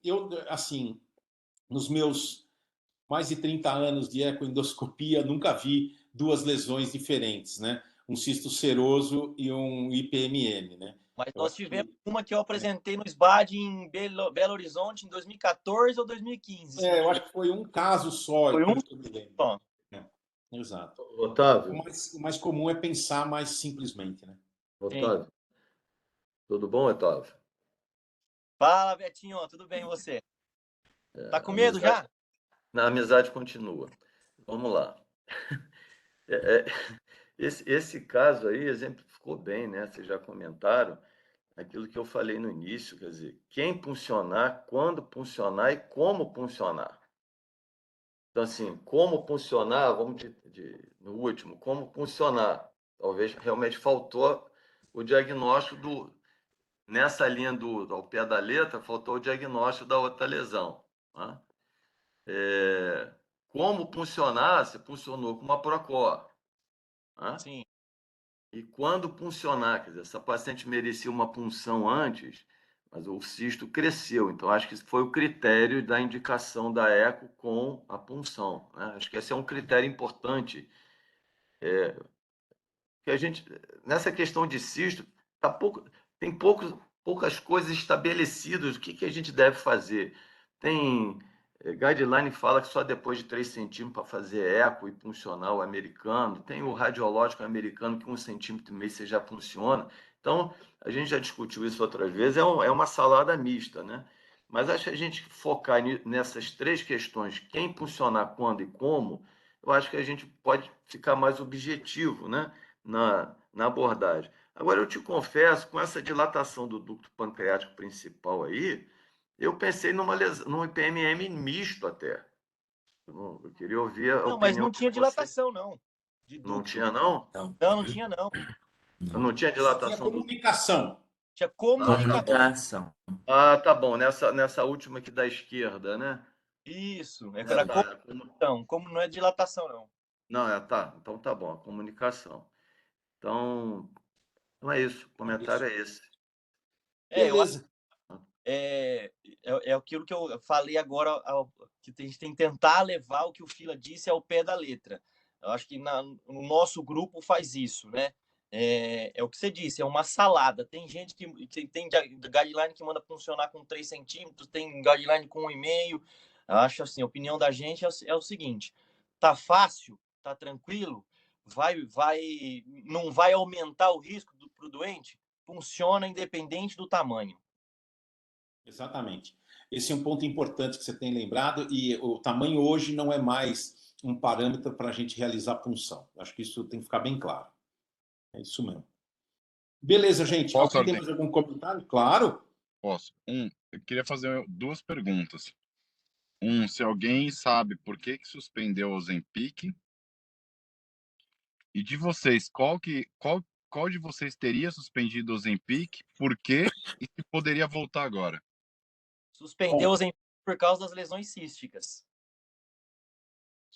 Speaker 1: eu, assim, nos meus mais de 30 anos de ecoendoscopia, nunca vi duas lesões diferentes, né? Um cisto seroso e um IPMN, né?
Speaker 9: Mas nós tivemos uma que eu apresentei no SBAD em Belo Horizonte em 2014 ou 2015.
Speaker 1: Eu acho que foi um caso só.
Speaker 9: Foi um
Speaker 1: só. Exato.
Speaker 4: Otávio.
Speaker 1: O mais comum é pensar mais simplesmente, né?
Speaker 4: Otávio. Tudo bom, Otávio?
Speaker 9: Fala, Betinho. Tudo bem e você? Tá com medo já?
Speaker 4: A amizade continua. Vamos lá. Esse caso aí exemplificou bem, né? Vocês já comentaram aquilo que eu falei no início, quer dizer, quem puncionar, quando puncionar e como puncionar. Então, assim, como puncionar, vamos no último, como puncionar. Talvez realmente faltou o diagnóstico nessa linha ao pé da letra, faltou o diagnóstico da outra lesão. Né? Como puncionar, você puncionou com uma Procor. Né?
Speaker 9: Sim.
Speaker 4: E quando puncionar, quer dizer, essa paciente merecia uma punção antes, mas o cisto cresceu. Então, acho que esse foi o critério da indicação da eco com a punção. Né? Acho que esse é um critério importante. Que a gente, nessa questão de cisto, tem poucas coisas estabelecidas. O que a gente deve fazer? Tem guideline fala que só depois de 3 centímetros para fazer eco e funcional americano. Tem o radiológico americano que 1,5 centímetros você já funciona. Então, a gente já discutiu isso outras vezes, é uma salada mista, né? Mas acho que a gente focar nessas 3 questões, quem funcionar, quando e como, eu acho que a gente pode ficar mais objetivo, né? Na abordagem. Agora, eu te confesso, com essa dilatação do ducto pancreático principal aí, eu pensei num IPMM misto até. Eu queria ouvir a opinião.
Speaker 9: Não, mas não tinha dilatação, não.
Speaker 4: Não tinha, não?
Speaker 9: Não tinha, não.
Speaker 4: Não tinha dilatação.
Speaker 1: Tinha comunicação.
Speaker 9: Tinha comunicação.
Speaker 4: Ah, tá bom. Nessa última aqui da esquerda, né?
Speaker 9: Isso. Era comunicação. Como não é dilatação, não.
Speaker 4: Não, tá. Então tá bom. A comunicação. Então é isso. O comentário é esse.
Speaker 1: Beleza.
Speaker 9: É aquilo que eu falei agora, que a gente tem que tentar levar o que o Fila disse ao pé da letra. Eu acho que no nosso grupo faz isso, né? É o que você disse, é uma salada. Tem gente que tem guideline que manda funcionar com 3 centímetros, tem guideline com 1,5. Eu acho assim, a opinião da gente é o seguinte: tá fácil, tá tranquilo, não vai aumentar o risco para o doente? Funciona independente do tamanho.
Speaker 1: Exatamente. Esse é um ponto importante que você tem lembrado, e o tamanho hoje não é mais um parâmetro para a gente realizar a punção. Acho que isso tem que ficar bem claro. É isso mesmo. Beleza, gente. Alguém tem mais algum comentário? Claro.
Speaker 7: Posso. Eu queria fazer 2 perguntas. Se alguém sabe por que suspendeu o Ozempic, e de vocês, qual de vocês teria suspendido o Ozempic, por quê, e se poderia voltar agora?
Speaker 9: Suspendeu o Ozempic por causa das lesões císticas.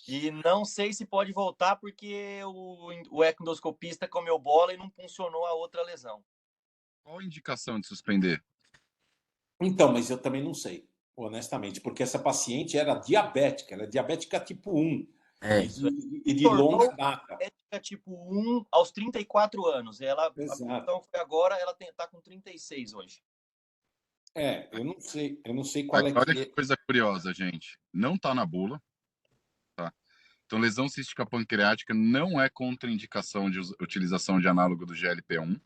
Speaker 9: E não sei se pode voltar porque o endoscopista comeu bola e não funcionou a outra lesão.
Speaker 7: Qual a indicação de suspender?
Speaker 1: Então, mas eu também não sei, honestamente, porque essa paciente era diabética, ela é diabética tipo 1
Speaker 8: É,
Speaker 9: Isso, ela
Speaker 1: e de
Speaker 9: tornou
Speaker 1: longa data.
Speaker 9: diabética tipo 1 aos 34 anos. A
Speaker 1: Exato.
Speaker 9: então foi agora, ela está com 36 hoje.
Speaker 1: Eu não sei qual é
Speaker 7: Olha
Speaker 1: que
Speaker 7: que coisa curiosa, gente. Não está na bula, tá? Então, lesão cística pancreática não é contraindicação de utilização de análogo do GLP-1.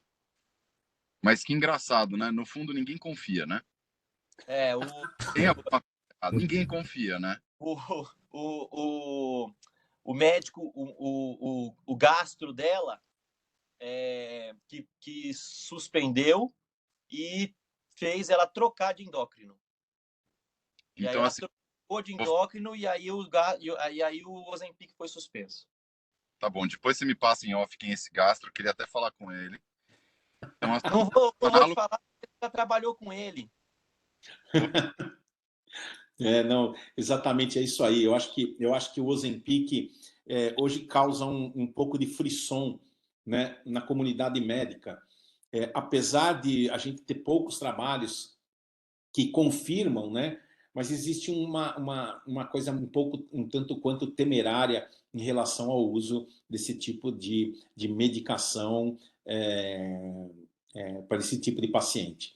Speaker 7: Mas que engraçado, né? No fundo, ninguém confia, né?
Speaker 9: É,
Speaker 7: Tem alguma coisa errada. Ninguém confia, né?
Speaker 9: o, o médico, o gastro dela, que suspendeu e fez ela trocar de endócrino. E aí
Speaker 7: Então,
Speaker 9: ela
Speaker 7: assim,
Speaker 9: trocou de endócrino e aí o Ozempic foi suspenso.
Speaker 7: tá bom. Depois você me passa em off quem é esse gastro. Eu queria até falar com ele. Então, assim,
Speaker 9: Não vou te
Speaker 7: análogo...
Speaker 9: falar, porque você já trabalhou com ele.
Speaker 1: não, exatamente é isso aí. Eu acho que o Ozempic hoje causa um pouco de frisson, né, na comunidade médica. Apesar de a gente ter poucos trabalhos que confirmam, né, mas existe uma coisa um tanto quanto temerária em relação ao uso desse tipo de medicação para esse tipo de paciente.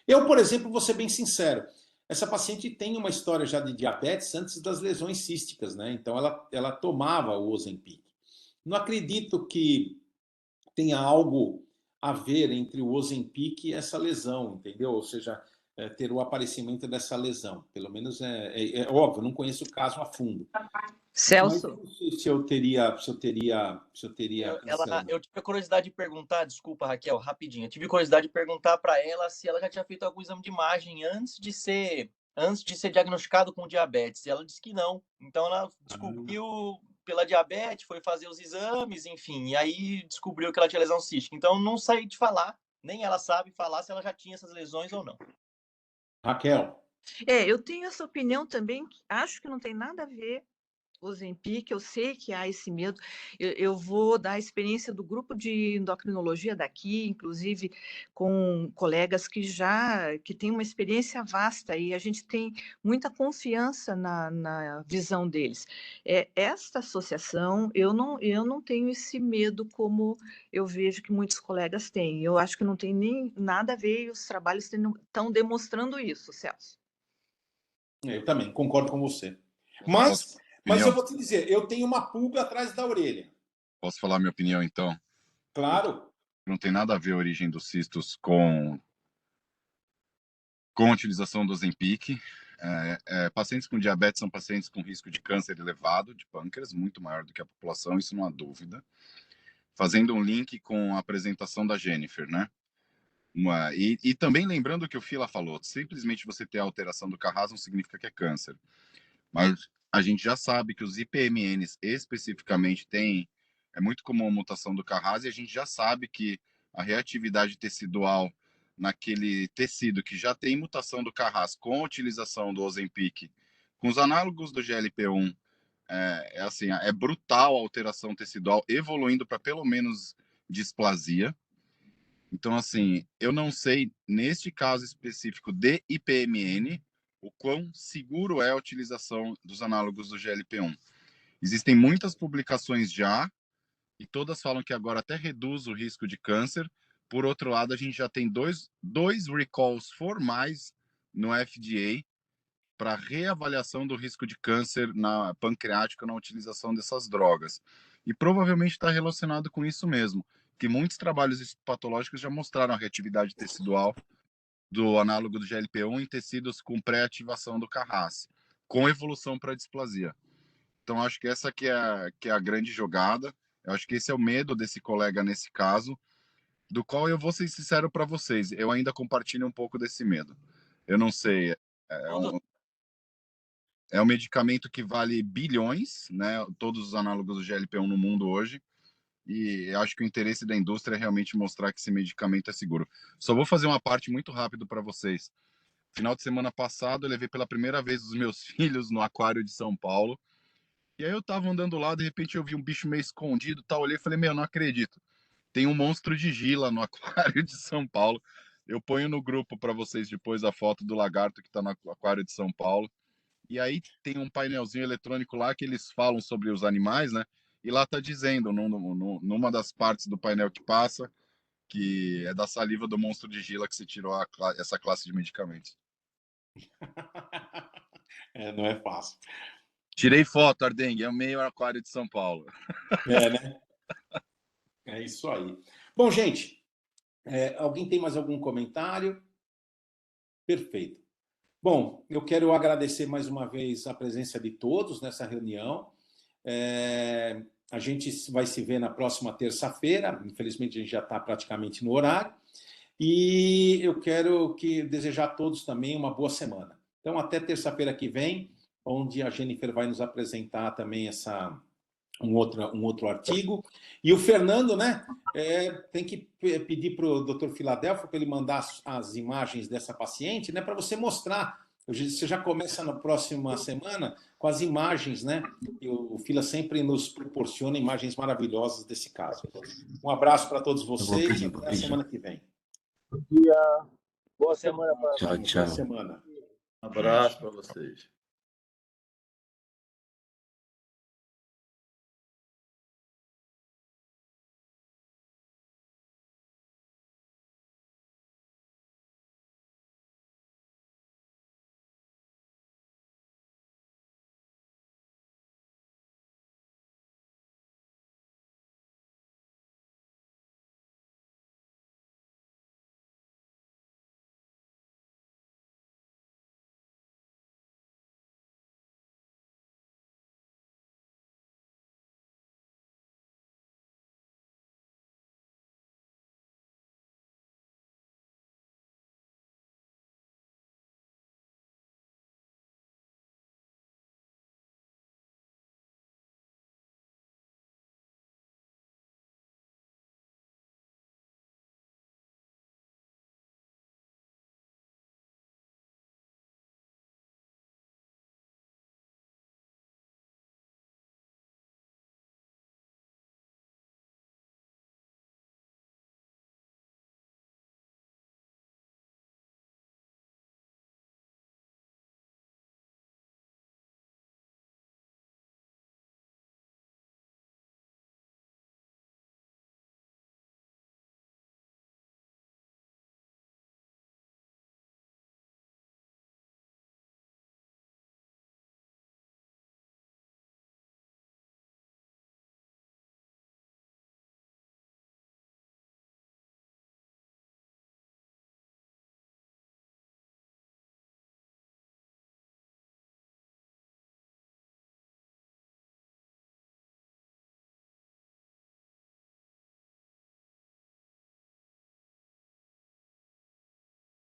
Speaker 1: Eu, por exemplo, vou ser bem sincero, essa paciente tem uma história já de diabetes antes das lesões císticas, né? Então ela tomava o Ozempic. Não acredito que tenha algo a ver entre o Ozempic e essa lesão, entendeu? Ou seja, ter o aparecimento dessa lesão. Pelo menos é óbvio, não conheço o caso a fundo. Mas eu
Speaker 10: Celso,
Speaker 1: não sei se eu teria
Speaker 9: Eu tive a curiosidade de perguntar, desculpa, Raquel, rapidinho. Eu tive a curiosidade de perguntar para ela se ela já tinha feito algum exame de imagem antes de ser diagnosticado com diabetes. E ela disse que não. Então ela descobriu pela diabetes, foi fazer os exames, enfim, e aí descobriu que ela tinha lesão cística. Então não sei te falar, nem ela sabe falar se ela já tinha essas lesões ou não.
Speaker 1: Raquel.
Speaker 10: eu tenho essa opinião também, acho que não tem nada a ver o Ozempic, eu sei que há esse medo. Eu vou dar a experiência do grupo de endocrinologia daqui, inclusive com colegas que têm uma experiência vasta e a gente tem muita confiança na visão deles. Esta associação, eu não tenho esse medo como eu vejo que muitos colegas têm. Eu acho que não tem nem nada a ver e os trabalhos estão demonstrando isso, Celso.
Speaker 1: Eu também concordo com você. Mas eu vou te dizer, eu tenho uma pulga atrás da orelha.
Speaker 7: Posso falar minha opinião, então?
Speaker 1: Claro.
Speaker 7: Não tem nada a ver a origem dos cistos com a utilização do Ozempic. Pacientes com diabetes são pacientes com risco de câncer elevado de pâncreas, muito maior do que a população, isso não há dúvida. Fazendo um link com a apresentação da Jennifer, né? E também lembrando o que o Fila falou, simplesmente você ter alteração do Carras não significa que é câncer. Mas a gente já sabe que os IPMNs especificamente é muito comum a mutação do Carras e a gente já sabe que a reatividade tecidual naquele tecido que já tem mutação do Carras com a utilização do Ozempic, com os análogos do GLP-1, é brutal a alteração tecidual, evoluindo para pelo menos displasia. Então, assim, eu não sei, neste caso específico de IPMN, o quão seguro é a utilização dos análogos do GLP-1. Existem muitas publicações já, e todas falam que agora até reduz o risco de câncer. Por outro lado, a gente já tem dois recalls formais no FDA para reavaliação do risco de câncer na pancreática na utilização dessas drogas. E provavelmente está relacionado com isso mesmo, que muitos trabalhos patológicos já mostraram a reatividade tecidual do análogo do GLP-1 em tecidos com pré-ativação do Carras, com evolução para displasia. Então, acho que essa que é a grande jogada. Eu acho que esse é o medo desse colega nesse caso, do qual eu vou ser sincero para vocês, eu ainda compartilho um pouco desse medo. Eu não sei, é um medicamento que vale bilhões, né? Todos os análogos do GLP-1 no mundo hoje. E acho que o interesse da indústria é realmente mostrar que esse medicamento é seguro. Só vou fazer uma parte muito rápido para vocês. Final de semana passado, eu levei pela primeira vez os meus filhos no aquário de São Paulo. E aí eu tava andando lá, de repente eu vi um bicho meio escondido, tal, olhei e falei, meu, não acredito. Tem um monstro de gila no aquário de São Paulo. Eu ponho no grupo para vocês depois a foto do lagarto que está no aquário de São Paulo. E aí tem um painelzinho eletrônico lá que eles falam sobre os animais, né? E lá tá dizendo, numa das partes do painel que passa, que é da saliva do monstro de gila que se tirou essa classe de medicamentos.
Speaker 1: Não é fácil.
Speaker 7: Tirei foto, Ardengue, é meio aquário de São Paulo.
Speaker 1: Né? É isso aí. Bom, gente, alguém tem mais algum comentário? Perfeito. Bom, eu quero agradecer mais uma vez a presença de todos nessa reunião. A gente vai se ver na próxima terça-feira. Infelizmente, a gente já está praticamente no horário. E eu quero desejar a todos também uma boa semana. Então, até terça-feira que vem, onde a Jennifer vai nos apresentar também um outro artigo. E o Fernando, né, tem que pedir para o Dr. Filadelfo para ele mandar as imagens dessa paciente, né, para você mostrar. Você já começa na próxima semana com as imagens, né? E o Fila sempre nos proporciona imagens maravilhosas desse caso. Um abraço para todos vocês e até a semana que vem.
Speaker 6: Bom dia. Boa semana para
Speaker 8: Tchau,
Speaker 1: Boa
Speaker 8: tchau.
Speaker 1: semana.
Speaker 4: Um abraço para vocês.